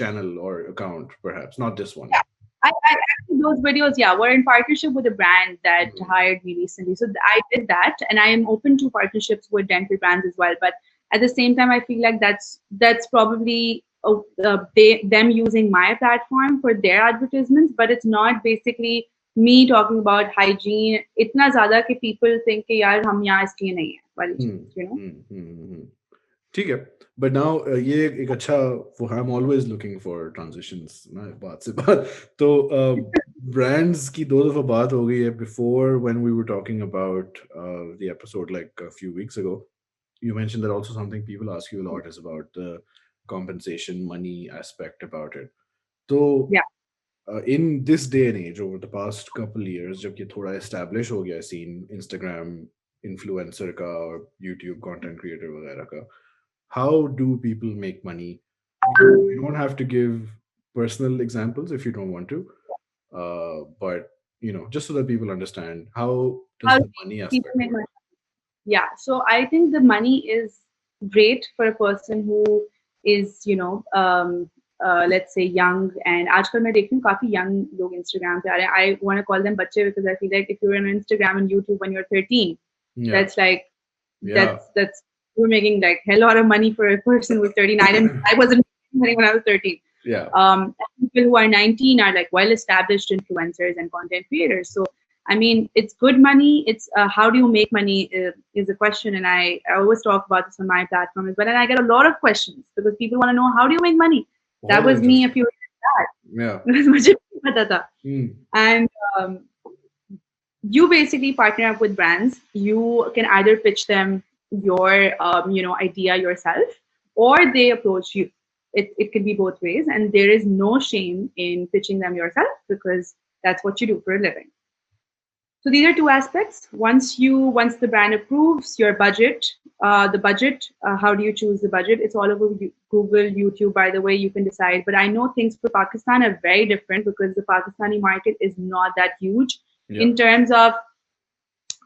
channel or account, perhaps not this one. Yeah. I actually those videos, yeah, were in partnership with a brand that Mm. hired me recently. So I did that, and I am open to partnerships with dental brands as well. But at the same time, I feel like that's probably them using my platform for their advertisements, but it's not basically me talking about hygiene. इतना ज़्यादा कि people think कि यार हम यहाँ इसलिए नहीं है वाली Hmm. चीज़. Hmm. Hmm. Hmm. ठीक है बट नाउ ये एक अच्छा वो I am always looking for transitions ना बात से बात तो ब्रांड्स की दो दफा बात हो गई है before when we were talking about the episode like a few weeks ago you mentioned that also something people ask you a lot is about the compensation money aspect about it so Yeah. in this day and age over the past couple years जब ये थोड़ा establish हो गया scene Instagram influencer का और YouTube content creator वगैरह का how do people make money you don't have to give personal examples if you don't want to but just so that people understand how does How the money people aspect make work. money. Yeah, so I think the money is great for a person who is, let's say young. And आजकल मैं देखती हूँ काफी young लोग Instagram पे आ रहे हैं. I want to call them बच्चे because I feel like if you're on Instagram and YouTube when you're 13, Yeah. that's like Yeah. that's we're making like hell lot of money for a person who's 13. I wasn't making money when I was 13. Yeah. People who are 19 are like well established influencers and content creators. So I mean, it's good money. It's how do you make money is a question, and I always talk about this on my platform as well. And I get a lot of questions because people want to know how do you make money. That बहुत was me a interesting. few years back. Yeah. मुझे नहीं पता था. Hmm. And you basically partner up with brands. You can either pitch them your idea yourself, or they approach you. It could be both ways, and there is no shame in pitching them yourself because that's what you do for a living. So these are two aspects. Once the brand approves your budget, the budget, how do you choose the budget? It's all over Google, YouTube. By the way, you can decide. But I know things for Pakistan are very different because the Pakistani market is not that huge Yeah. in terms of.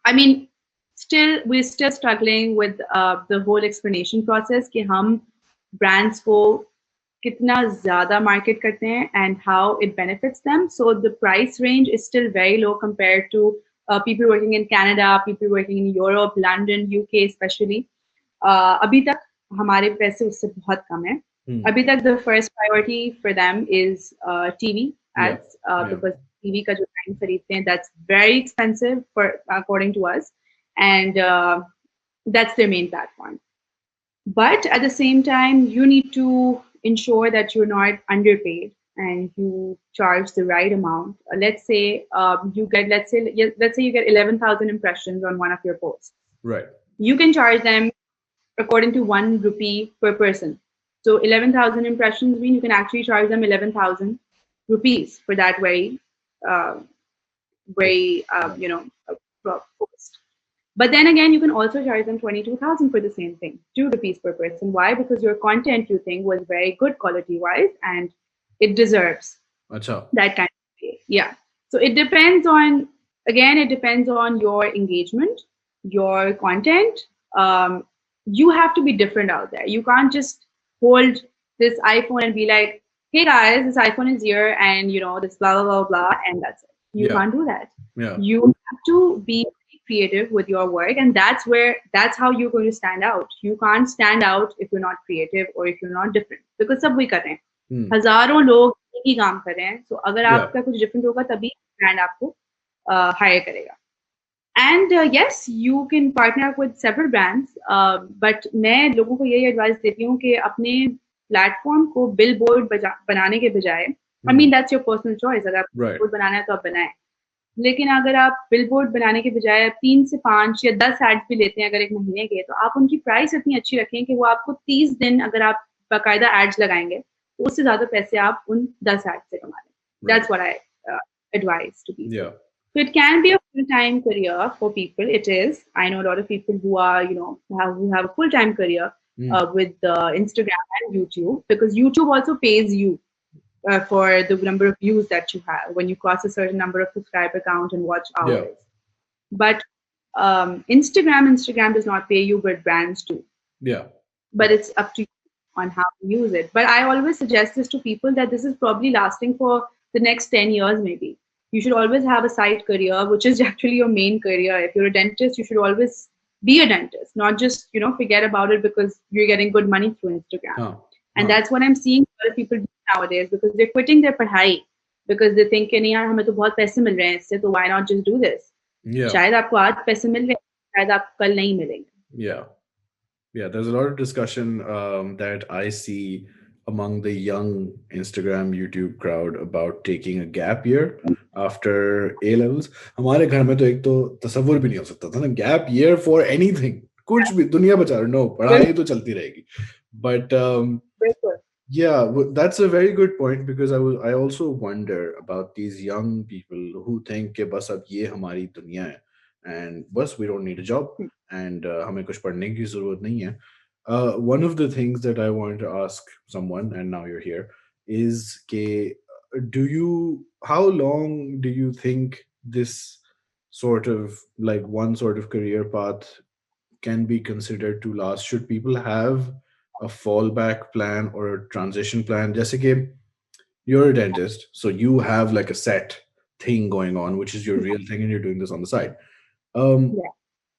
I mean, still we're still struggling with the whole explanation process. कि हम brands को कितना ज़्यादा market करते हैं and how it benefits them. So the price range is still very low compared to people working in Canada, people working in Europe, London, UK especially. अभी तक हमारे पैसे उससे बहुत कम है. Hmm. अभी तक the first priority for them is TV Yeah. ads Yeah. because TV का जो time खरीदते हैं that's very expensive for according to us and that's their main platform. But at the same time, you need to ensure that you're not underpaid and you charge the right amount. Let's say let's say you get 11,000 impressions on one of your posts. Right. You can charge them according to 1 rupee per person. So 11,000 impressions mean you can actually charge them 11,000 rupees for that uh, very post. But then again, you can also charge them 22,000 for the same thing, 2 rupees per person. Why? Because your content you think was very good quality wise and it deserves Acha. that kind of pay. Yeah. So it depends on your engagement, your content. You have to be different out there. You can't just hold this iPhone and be like, hey guys, this iPhone is here and this blah blah blah blah and that's it. You Yeah. can't do that. Yeah. You have to be creative with your work, and that's how you're going to stand out. You can't stand out if you're not creative or if you're not different, because सब वही कर रहे हैं, Hmm. हजारों लोग एक ही काम कर रहे हैं. So अगर Yeah. आपका कुछ different होगा तभी brand आपको hire करेगा. And yes, you can partner up with several brands, but मैं लोगों को यही advice देती हूँ कि अपने platform को billboard बनाने के बजाय, I mean that's your personal choice. अगर आपको Right. billboard बनाना है तो आप बनाएं. लेकिन अगर आप बिलबोर्ड बनाने के बजाय 3 से 5 या 10 एड्स भी लेते हैं अगर एक महीने के, तो आप उनकी प्राइस इतनी अच्छी रखें कि वो आपको 30 दिन अगर आप बाकायदा एड्स लगाएंगे तो उससे ज़्यादा पैसे आप उन 10 एड्स से कमा लें. Right. That's what I advise to people. Yeah. So it can be a full-time career for people. It is. I know a lot of people who are, who have a full-time career with Instagram and YouTube, because YouTube also pays you for the number of views that you have when you cross a certain number of subscriber count and watch hours. Yeah. But Instagram does not pay you, but brands do. Yeah. But it's up to you on how to use it. But I always suggest this to people that this is probably lasting for the next 10 years maybe. You should always have a side career, which is actually your main career. If you're a dentist, you should always be a dentist, not just, forget about it because you're getting good money through Instagram. And that's what I'm seeing a lot of people do nowadays, because they're quitting their padhai because they think कि यार हमें तो बहुत पैसे मिल रहे हैं इससे, तो why not just do this? Yeah. शायद आपको आज पैसे मिल रहे हैं, शायद आपको कल नहीं मिलेंगे. Yeah. Yeah, there's a lot of discussion that I see among the young Instagram, YouTube crowd about taking a gap year after A levels. हमारे घर में तो एक तो तसव्वुर भी नहीं हो सकता था ना gap year for anything. कुछ भी दुनिया बचा रहे, no, पढ़ाई तो चलती रहेगी. But yeah, that's a very good point, because I also wonder about these young people who think कि बस अब ये हमारी दुनिया है and बस we don't need a job and हमें कुछ पढ़ने की जरूरत नहीं है. One of the things that I wanted to ask someone, and now you're here, is कि how long do you think this sort of like one sort of career path can be considered to last? Should people have a fallback plan or a transition plan? Just like you're a dentist, so you have like a set thing going on, which is your real thing, and you're doing this on the side.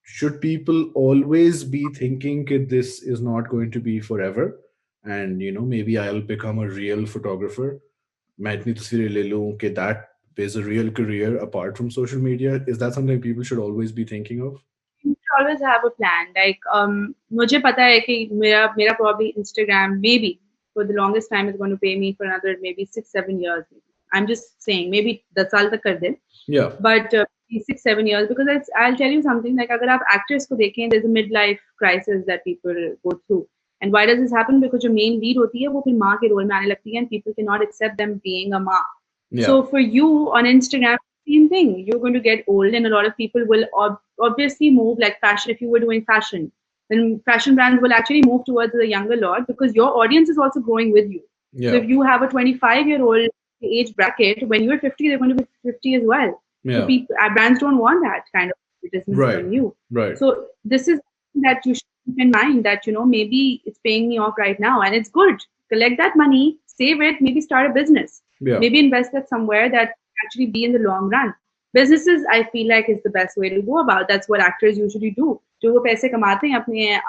Should people always be thinking that this is not going to be forever, and maybe I'll become a real photographer? मैं इतनी तस्वीरें ले लूं कि that is a real career apart from social media. Is that something people should always be thinking of? You should always have a plan. Like मुझे पता है कि मेरा probably Instagram maybe for the longest time is going to pay me for another maybe 6-7 years. I'm just saying maybe 10 साल तक कर दे. Yeah. But 6-7 years, because I'll tell you something, like अगर आप actors को देखें, there's a midlife crisis that people go through. And why does this happen? Because your main lead होती है वो फिर माँ के रोल में आने लगती है, and people cannot accept them being a माँ. Yeah. So for you on Instagram, same thing. You're going to get old, and a lot of people will obviously move like fashion. If you were doing fashion, then fashion brands will actually move towards the younger lot, because your audience is also growing with you. Yeah. So if you have a 25-year-old age bracket, when you're 50, they're going to be 50 as well. Yeah. So brands don't want that kind of business from you. Right. So this is that you should keep in mind, that maybe it's paying me off right now, and it's good. Collect that money, save it, maybe start a business. Yeah. Maybe invest it somewhere that actually be in the long run. Businesses, I feel like, is the best way to go about. That's what actors usually do. जो वो पैसे कमाते हैं अपने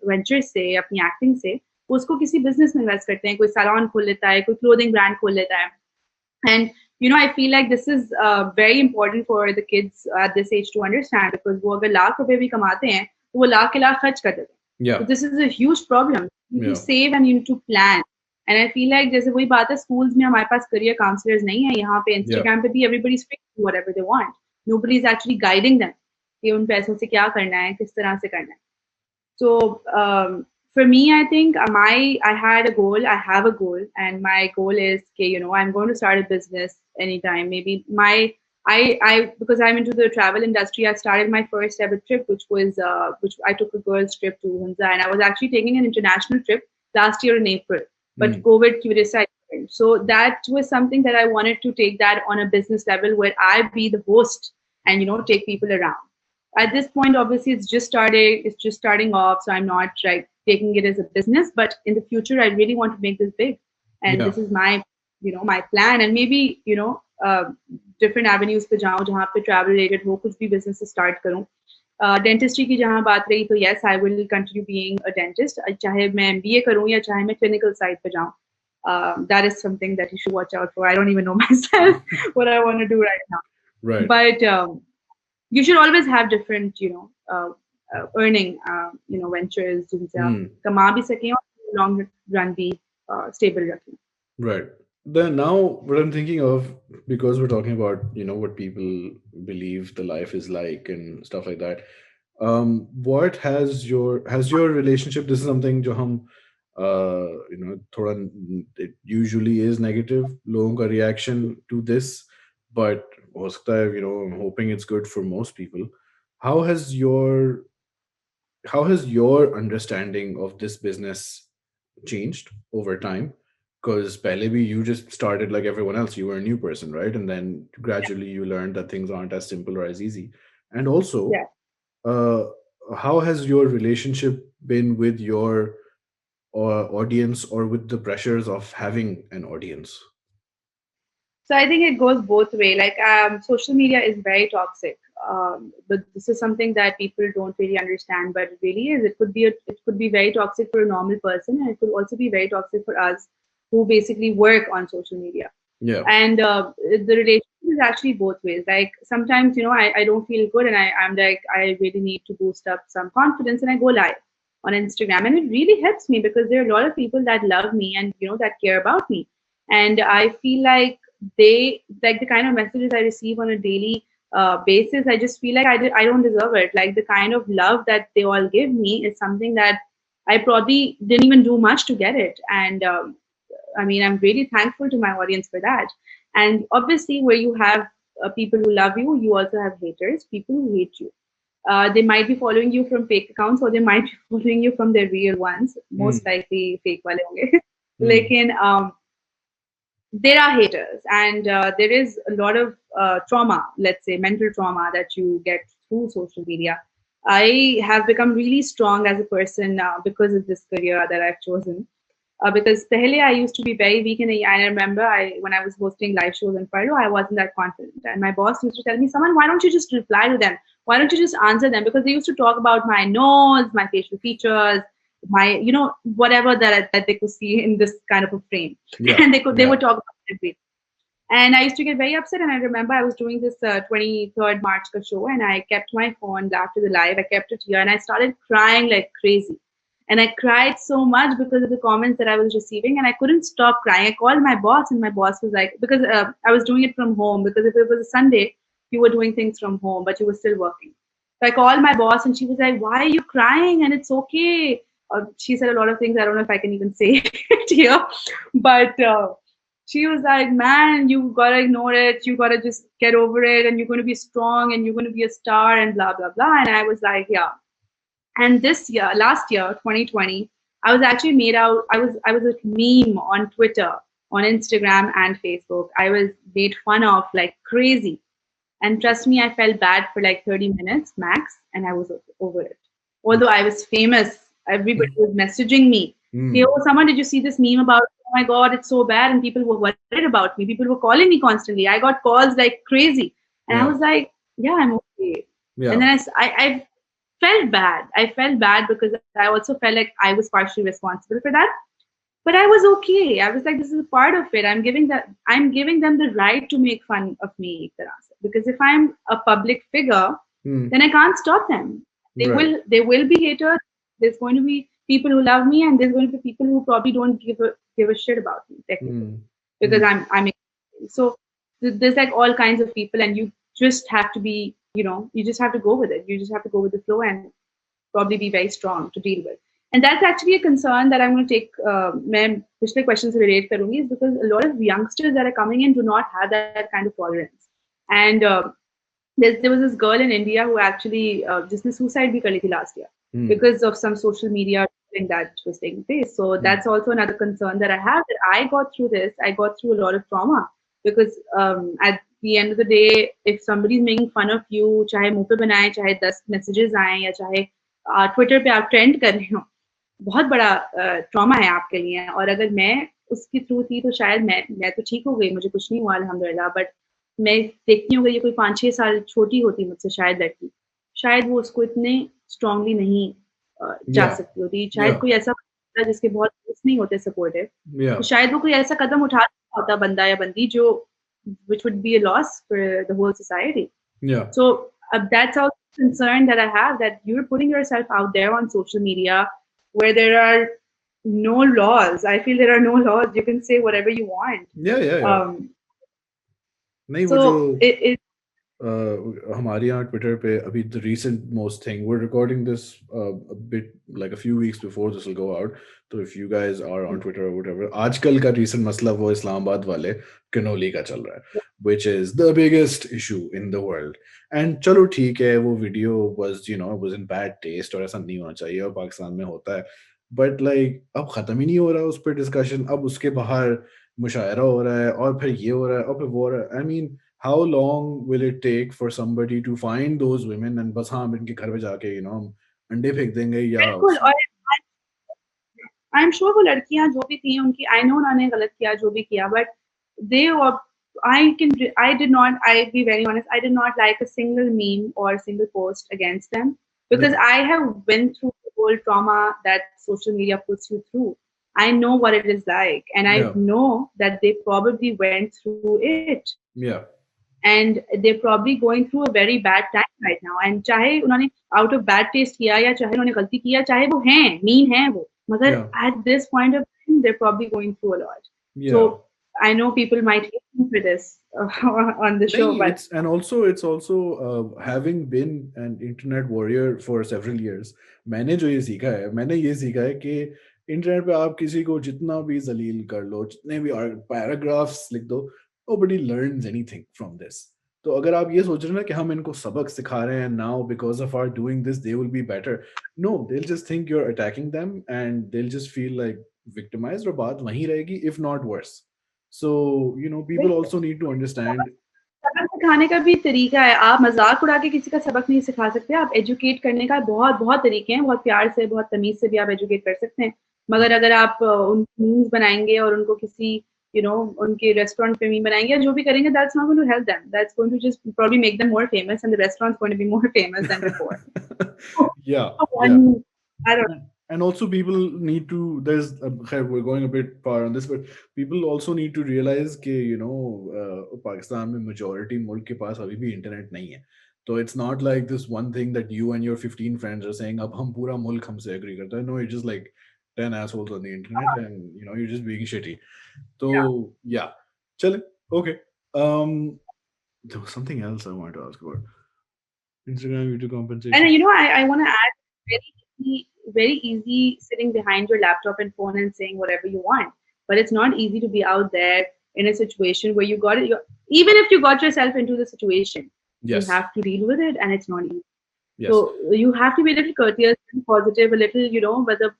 ventures से, अपनी acting से, उसको किसी business में invest करते हैं. कोई salon खोल लेता है, कोई clothing brand खोल लेता है. And I feel like this is very important for the kids at this age to understand, because वो अगर लाख रुपए भी कमाते हैं, तो वो लाख के लाख खर्च कर देते हैं. Yeah. So this is a huge problem. You need to save and you need to plan. And I feel like जैसे वही बात है, schools में हमारे पास career counselors नहीं है. यहाँ पे Instagram पे भी everybody's free to do whatever they want. Nobody is actually guiding them कि उन पैसों से क्या करना है, किस तरह से करना है. So for me, I think I had a goal. I have a goal, and my goal is I'm going to start a business anytime. Maybe I because I'm into the travel industry, I started my first ever trip, which I took a girls trip to Hunza, and I was actually taking an international trip last year in April, but COVID happened. So that was something that I wanted to take that on a business level, where I be the host and take people around. At this point, obviously, it's just starting off, so I'm not taking it as a business. But in the future, I really want to make this big, and this is my my plan. And maybe different avenues पे जाऊँ जहाँ पे travel related हो, कुछ भी business start करूँ. Dentistry की जहाँ बात रही तो yes, I will continue being a dentist. चाहे मैं MBA करूँ या चाहे मैं clinical side पे जाऊँ. That is something that you should watch out for. I don't even know myself what I want to do right now. Right. But you should always have different, earning, ventures जिनसे आप Hmm. कमा भी सकें और long run भी stable रखें. Right. Then now what I'm thinking of, because we're talking about, what people believe the life is like and stuff like that. What has your relationship, this is something जो हम थोड़ा, it usually is negative, लोगों का reaction to this, but हो सकता है, I'm hoping it's good for most people. How has your how has your understanding of this business changed over time? Because pehle bhi you just started like everyone else. You were a new person, right? And then gradually you learned that things aren't as simple or as easy. And also, Yeah. uh, how has your relationship been with your audience, or with the pressures of having an audience? So I think it goes both way. Like social media is very toxic, but this is something that people don't really understand. But it really is. It could be very toxic for a normal person, and it could also be very toxic for us who basically work on social media. Yeah. And the relationship is actually both ways. Like sometimes I don't feel good, and I'm like I really need to boost up some confidence, and I go live on Instagram, and it really helps me because there are a lot of people that love me and that care about me, and I feel like they like the kind of messages I receive on a daily basis. I just feel like I don't deserve it. Like the kind of love that they all give me is something that I probably didn't even do much to get it, and I mean, I'm really thankful to my audience for that. And obviously, where you have people who love you, you also have haters, people who hate you. They might be following you from fake accounts, or they might be following you from their real ones. Most Mm, likely, fake wale honge. mm, Lekin, there are haters, and there is a lot of trauma, let's say mental trauma, that you get through social media. I have become really strong as a person because of this career that I've chosen. Because pehle I used to be very weak, and I remember when I was hosting live shows in Faro, I wasn't that confident. And my boss used to tell me, Saman, why don't you just reply to them? Why don't you just answer them? Because they used to talk about my nose, my facial features, my, whatever that they could see in this kind of a frame. yeah. And they Yeah. would talk about everything. And I used to get very upset. And I remember I was doing this 23rd March ka show, and I kept my phone after the live. I kept it here, and I started crying like crazy. And I cried so much because of the comments that I was receiving, and I couldn't stop crying. I called my boss, and my boss was like, because I was doing it from home, because if it was a Sunday, you were doing things from home, but you were still working. So I called my boss, and she was like, "Why are you crying? And it's okay." She said a lot of things. I don't know if I can even say it here, but she was like, "Man, you gotta ignore it. You gotta just get over it, and you're going to be strong, and you're going to be a star, and blah blah blah." And I was like, "Yeah." And this year, last year, 2020, I was actually made out. I was a meme on Twitter, on Instagram, and Facebook. I was made fun of like crazy. And trust me, I felt bad for like 30 minutes max, and I was over it. Although I was famous, everybody was messaging me. Hey, Mm, oh, someone, did you see this meme about, oh my God, it's so bad? And people were worried about me. People were calling me constantly. I got calls like crazy. And I yeah. was like, yeah, I'm okay. And Yeah. then I felt bad. I felt bad because I also felt like I was partially responsible for that. But I was okay. I was like, this is a part of it. I'm giving them the right to make fun of me, ek tarah se. Because if I'm a public figure, Mm, then I can't stop them. right. There will be haters. There's going to be people who love me, and there's going to be people who probably don't give a shit about me technically, Mm, because mm, I'm so there's like all kinds of people, and you just have to be, you just have to go with it. You just have to go with the flow and probably be very strong to deal with. And that's actually a concern that I'm going to take. मैं पिछले question से relate करूँगी, is because a lot of youngsters that are coming in do not have that kind of tolerance. And there was this girl in India who actually जिसने suicide भी कर ली थी last year mm, because of some social media thing that was taking place. So mm, that's also another concern that I have. That I got through this. I got through a lot of trauma because at the end of the day, if somebody's making fun of you, चाहे मुंह पे बनाए, चाहे 10 messages आए, या चाहे Twitter पे आप ट्रेंड कर रहे हो, बहुत बड़ा ट्रॉमा है आपके लिए. और अगर मैं उसके थ्रू थी तो शायद मैं तो ठीक हो गई, मुझे कुछ नहीं हुआ अल्हम्दुलिल्लाह. बट मैं देखती हूँ अगर ये कोई 5-6 साल छोटी होती मुझसे शायद लड़की, शायद वो उसको इतने स्ट्रांगली नहीं जा Yeah. सकती होती। शायद Yeah. कोई ऐसा बंदा जिसके बहुत दोस्त नहीं होते सपोर्टिव, तो Yeah. शायद वो कोई ऐसा कदम उठा सकता होता बंदा या बंदी जो which would be a loss for the whole society. Yeah. So that's also a concern that I have, that you're putting yourself out there on social media where there are no laws. I feel there are no laws. You can say whatever you want. Yeah. Yeah. Yeah. Um, नहीं वो जो so it हमारे यहाँ Twitter पे अभी the recent most thing we are recording this bit like a few weeks before this will go out तो if you guys are on Twitter और whatever आजकल का रीसेंट मसला वो इस्लामाबाद वाले कनोली का चल रहा है which is the biggest issue in the world and चलो ठीक है वो video was you know was in bad taste और ऐसा नहीं होना चाहिए और पाकिस्तान में होता है बट लाइक अब ख़त्म ही नहीं हो रहा उस पर डिस्कशन अब उसके बाहर मुशायरा हो रहा है और फिर ये हो रहा है और फिर वो हो रहा है I mean how long will it take for somebody to find those women and बस हाँ हम इनके घर पे जाके you know हम अंडे फेंक देंगे या बिल्कुल और आई एम श्योर वो लड़कियां जो भी थी उनकी आई नो उन्होंने गलत किया जो भी किया but they I did not, I be very honest, I did not like a single meme or a single post against them because yeah I have been through the whole trauma that social media puts you through. I know what it is like, and I yeah know that they probably went through it, yeah and they're probably going through a very bad time right now. And चाहे उन्होंने out of bad taste किया या चाहे उन्होंने गलती किया, चाहे वो हैं, mean हैं वो, मगर yeah at this point of time, they're probably going through a lot. So yeah I know people might hate me for this on the show, नहीं but it's also having been an internet warrior for several years मैंने ये सीखा है कि internet पे आप किसी को जितना भी जलील कर लो जितने भी पैराग्राफ्स लिख दो nobody learns anything from this तो अगर आप ये सोच रहे हैं ना कि हम इनको सबक सिखा रहे हैं now because of our doing this they will be better no they'll just think you're attacking them and they'll just feel like victimized और बात वहीं रहेगी if not worse so you know people also need to understand सबक सिखाने का भी तरीका है। आप मज़ाक उड़ा के किसी का सबक नहीं सिखा सकते। आप एजुकेट करने का बहुत-बहुत तरीके हैं। बहुत प्यार से, बहुत तमीज़ से भी आप एजुकेट कर सकते हैं। मगर अगर आप उनको मीम्स बनाएँगे और उनको किसी उनके रेस्टोरेंट पे मीम बनाएँगे या जो भी करेंगे, that's not going to help them. That's going to just probably make them more famous and the restaurants going to be more famous than before. yeah yeah One, I don't and also people need to there's we're going a bit far on this but people also need to realize कि you know Pakistan में majority मुल्क के पास अभी भी internet नहीं है तो it's not like this one thing that you and your 15 friends are saying अब हम पूरा मुल्क हमसे agree करता है no it's just like 10 assholes on the internet and you know you're just being shitty so yeah. yeah चले okay um there was something else I wanted to ask about Instagram YouTube And compensation I want to add very easy sitting behind your laptop and phone and saying whatever you want. But it's not easy to be out there in a situation where you got it. Even if you got yourself into the situation, you yes have to deal with it, and it's not easy. yes So you have to be a little courteous and positive, a little, मतलब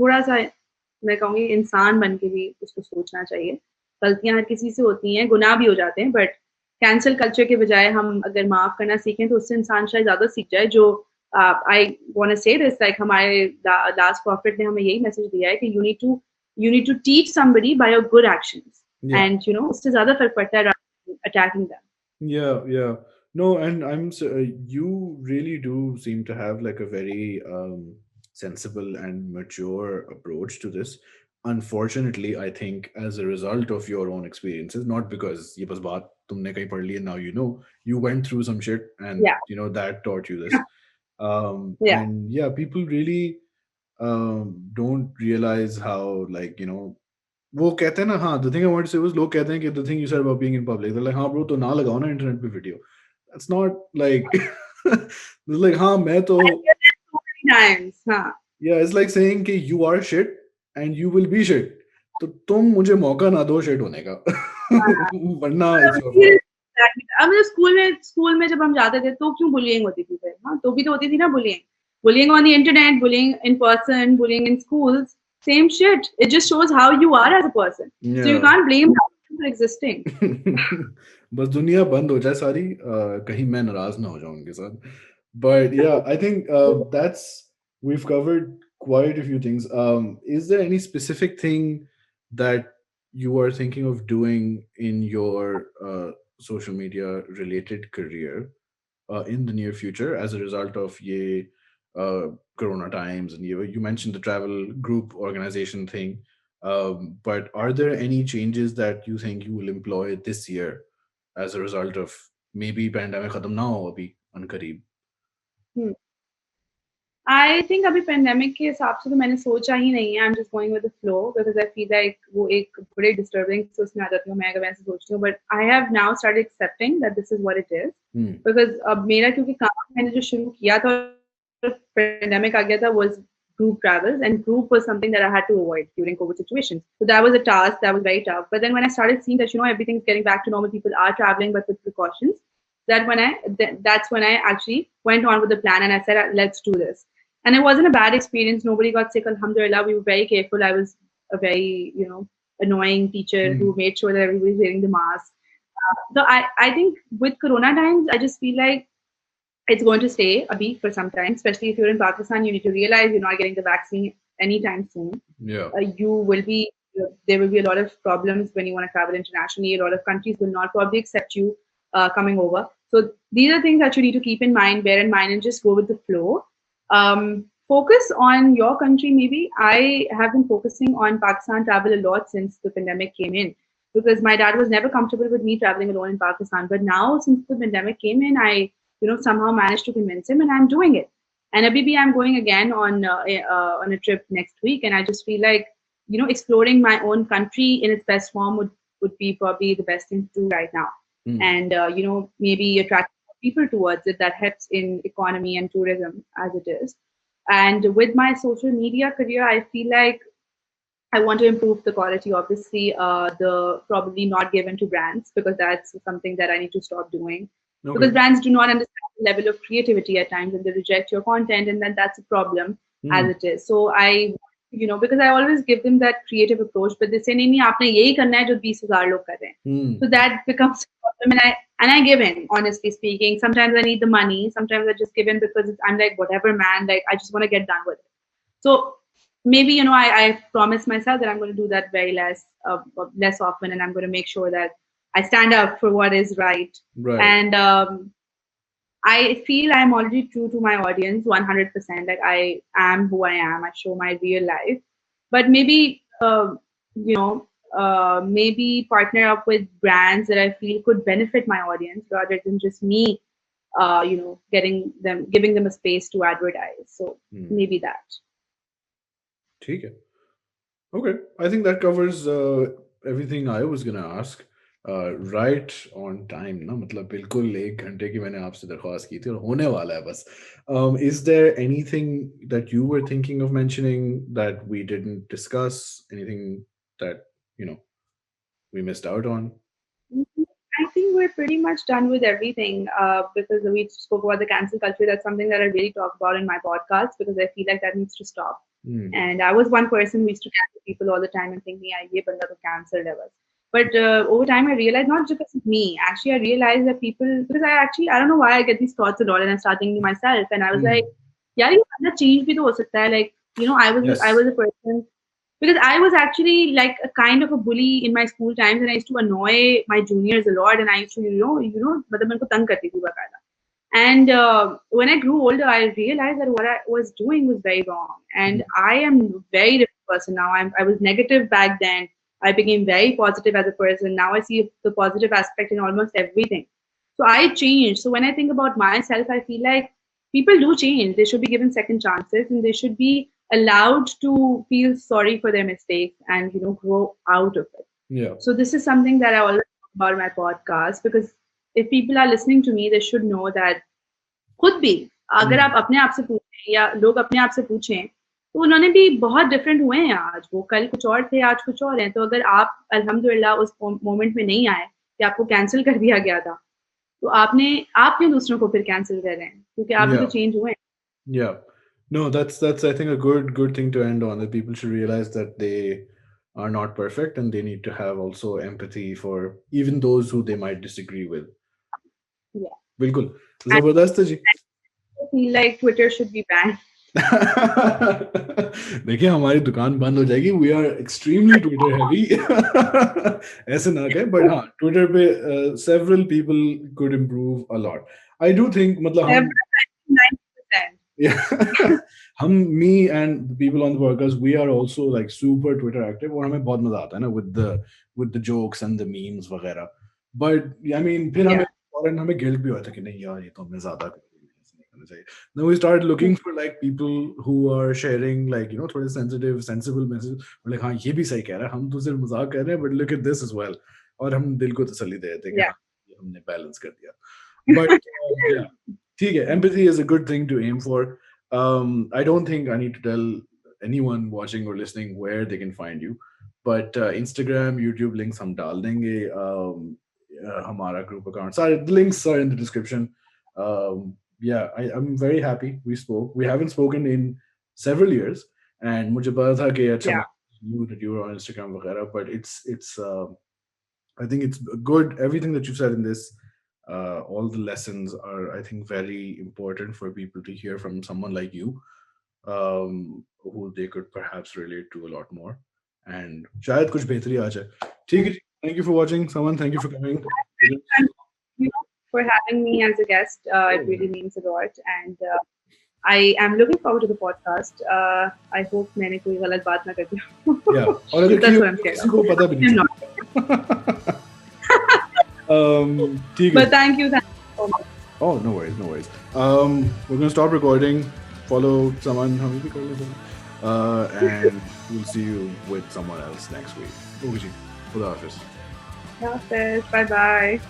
थोड़ा सा मैं कहूँगी इंसान बन के भी उसको सोचना चाहिए। गलतियाँ हर किसी से होती हैं, गुनाह भी हो जाते हैं, बट कैंसल कल्चर के बजाय हम अगर माफ करना सीखें तो उससे इंसान शायद ज़्यादा सीख जाए। जो I want to say this, like हमारे लास्ट प्रॉफिट ने हमें यही मैसेज दिया है कि you need to teach somebody by your good actions, yeah and उससे ज़्यादा फर्क पड़ता है attacking them. Yeah, yeah. No, and you really do seem to have like a very sensible and mature approach to this. Unfortunately, I think as a result of your own experiences, not because ये बस बात तुमने कहीं पढ़ ली and now you know, you went through some shit and Yeah, you know that taught you this. yeah. And yeah, people really don't realize how like you know वो कहते हैं ना हाँ the thing I want to say was लोग कहते हैं कि the thing you said about being in public they like हाँ ब्रो तो ना लगाओ ना इंटरनेट पे video that's not like like हाँ मैं तो I hear that so many times. Huh. या इट्स लाइक सेइंग कि you are shit and you will be shit तो तुम मुझे मौका ना दो शिट होने का वरना इट्स योर फॉल्ट अब मतलब स्कूल में जब हम जाते थे तो क्यों बुलिंग होती थी फिर? हाँ, तो भी तो होती थी ना bullying. Bullying on the internet, bullying in person, bullying in schools, same shit. It just shows how you are as a person. So you या can't blame that person for existing. बस दुनिया बंद हो जाए सारी कहीं मैं नाराज ना हो जाऊं उनके साथ but yeah I think that's we've covered quite a few things is there any specific thing that you are thinking of doing in your social media related career in the near future as a result of ye corona times, and you mentioned the travel group organization thing, but are there any changes that you think you will employ this year as a result of maybe pandemic khatam na ho abhi ankareeb? Hmm. I think अभी pandemic के हिसाब से तो मैंने सोचा ही नहीं है. I'm just going with the flow because I feel like वो एक बड़े disturbing से उसमें आ जाती हूँ मैं अगर वैसे सोचती हूँ. But I have now started accepting that this is what it is Hmm. because अब मेरा क्योंकि काम मैंने जो शुरू किया था pandemic आ गया था was group travels, and group was something that I had to avoid during COVID situations. So that was a task that was very tough. But then when I started seeing that everything's getting back to normal, people are traveling but with precautions. That's when I actually went on with the plan and I said, let's do this. And it wasn't a bad experience. Nobody got sick. Alhamdulillah, we were very careful. I was a very, annoying teacher who Hmm. made sure that everybody's wearing the mask. So I think with Corona times, I just feel like it's going to stay a week for some time, especially if you're in Pakistan. You need to realize you're not getting the vaccine anytime soon. Yeah. You will be there will be a lot of problems when you want to travel internationally. A lot of countries will not probably accept you coming over. So these are things that you need to keep in mind, bear in mind, and just go with the flow. Focus on your country. Maybe I have been focusing on Pakistan travel a lot since the pandemic came in because my dad was never comfortable with me traveling alone in Pakistan. But now, since the pandemic came in, I somehow managed to convince him, and I'm doing it. And maybe I'm going again on a trip next week, and I just feel like exploring my own country in its best form would be probably the best thing to do right now. Hmm. And maybe attract people towards it that helps in economy and tourism as it is. And with my social media career, I feel like I want to improve the quality. Obviously, the probably not given to brands because that's something that I need to stop doing. Because Okay. brands do not understand the level of creativity at times, and they reject your content, and then that's a problem as Hmm. it is. So because I always give them that creative approach, but they say, नहीं नहीं आपने यही करना है जो 20,000 लोग कर रहे हैं. Hmm. So that becomes a problem, and I give in. Honestly speaking, sometimes I need the money, sometimes I just give in because I'm like whatever, man. Like I just want to get done with it. So maybe I promise myself that I'm going to do that very less often, and I'm going to make sure that I stand up for what is right. Right. And I feel I'm already true to my audience 100%. Like I am who I am. I show my real life, but maybe maybe partner up with brands that I feel could benefit my audience rather than just me. Giving them a space to advertise. So Hmm. maybe that. ठीक है. Okay, I think that covers everything I was gonna ask. Right on time ना मतलब बिल्कुल 1 घंटे की मैंने आपसे दरख्वास्त की थी और होने वाला है बस. Is there anything that you were thinking of mentioning that we didn't discuss? Anything that you know we missed out on? I think we're pretty much done with everything because we spoke about the cancel culture. That's something that I really talk about in my podcast because I feel like that needs to stop. Hmm. And I was one person who used to cancel people all the time and think, yeah, ye banda to cancel levels. But over time, I realized not just because of me. Actually, I realized that people because I don't know why I get these thoughts a lot, and I start thinking to myself, and I was like, Hmm. yeah, ये banda change भी तो हो सकता है. Like I Yes. was a person because I was actually like a kind of a bully in my school times, and I used to annoy my juniors a lot, and I used to, मतलब मैं उनको तंग करती थी बकायदा. And when I grew older, I realized that what I was doing was very wrong, and Hmm. I am a very different person now. I was negative back then. I became very positive as a person. Now I see the positive aspect in almost everything. So I changed. So when I think about myself, I feel like people do change. They should be given second chances, and they should be allowed to feel sorry for their mistakes and grow out of it. Yeah. So this is something that I always talk about in my podcast because if people are listening to me, they should know that खुद भी अगर आप Hmm. अपने आप से पूछें या लोग अपने आप से पूछें तो उन्होंने भी बहुत डिफरेंट हुए हैं आज वो कल कुछ और थे आज कुछ और हैं तो अगर आप अल्हम्दुलिल्लाह उस मोमेंट में नहीं आए कि आपको कैंसिल कर दिया गया था तो आप क्यों दूसरों को फिर कैंसिल कर रहे हैं क्योंकि आप भी तो Yeah. चेंज हुए हैं. Yeah. No, that's I think a good thing to end on, that people should realize that they are not perfect and they need to have also empathy for even those who they might disagree with. Yeah. बिल्कुल. And जबरदस्त है जी. I feel like Twitter should be banned. देखिए हमारी दुकान बंद हो जाएगी, we are extremely Twitter heavy. ऐसे ना कहें, बट हाँ ट्विटर पे several people could improve a lot. I do think मतलब हम Several, I think 90%. yeah, हम me and the people on the podcast we are also like super Twitter active और हमें बहुत मजा आता है ना with the jokes and the memes वगैरह। But I mean फिर हमें Yeah. फौरन हमें गिल्ट भी होता है कि नहीं यार ये तो हमने ज्यादा कर दिया, ऐसे नहीं करना चाहिए। Then we started Hmm. looking for like people who are sharing like you know थोड़े sensitive sensible messages। We're like हाँ ये भी सही कह रहा है, हम तो सिर्फ मजाक कर रहे हैं but look at this as well। और हम दिल को तसल्ली दे देते हैं कि Yeah. हाँ ये हमने बैलेंस कर दिया। But yeah, ठीक है, empathy is a good thing to aim for। I don't think I need to tell anyone watching or listening where they can find you, but Instagram, YouTube links हम डाल देंगे। हमारा group account, sorry, the links are in the description। Yeah, I'm very happy we spoke. We haven't spoken in several years, and मुझे पता था कि अच्छा Yeah. you that you were on Instagram वगैरह, but it's I think it's good. Everything that you said in this, all the lessons are, I think, very important for people to hear from someone like you, who they could perhaps relate to a lot more. And शायद कुछ बेहतरी आ जाए। ठीक है जी। Thank you for watching, someone. Thank you for coming. And you know, for having me as a guest. It Oh, really means a lot. And I am looking forward to the podcast. I hope मैंने कोई गलत बात ना कर दी हो. yeah. और अगर That's what I'm scared किसी of. को पता भी नहीं I'm not. चलेगा। ठीक है। But thank you so much. Oh, no worries, no worries. We're gonna stop recording. Follow someone. How many people? And we'll see you with someone else next week. Okay, ji. Khuda Hafiz. Bye bye.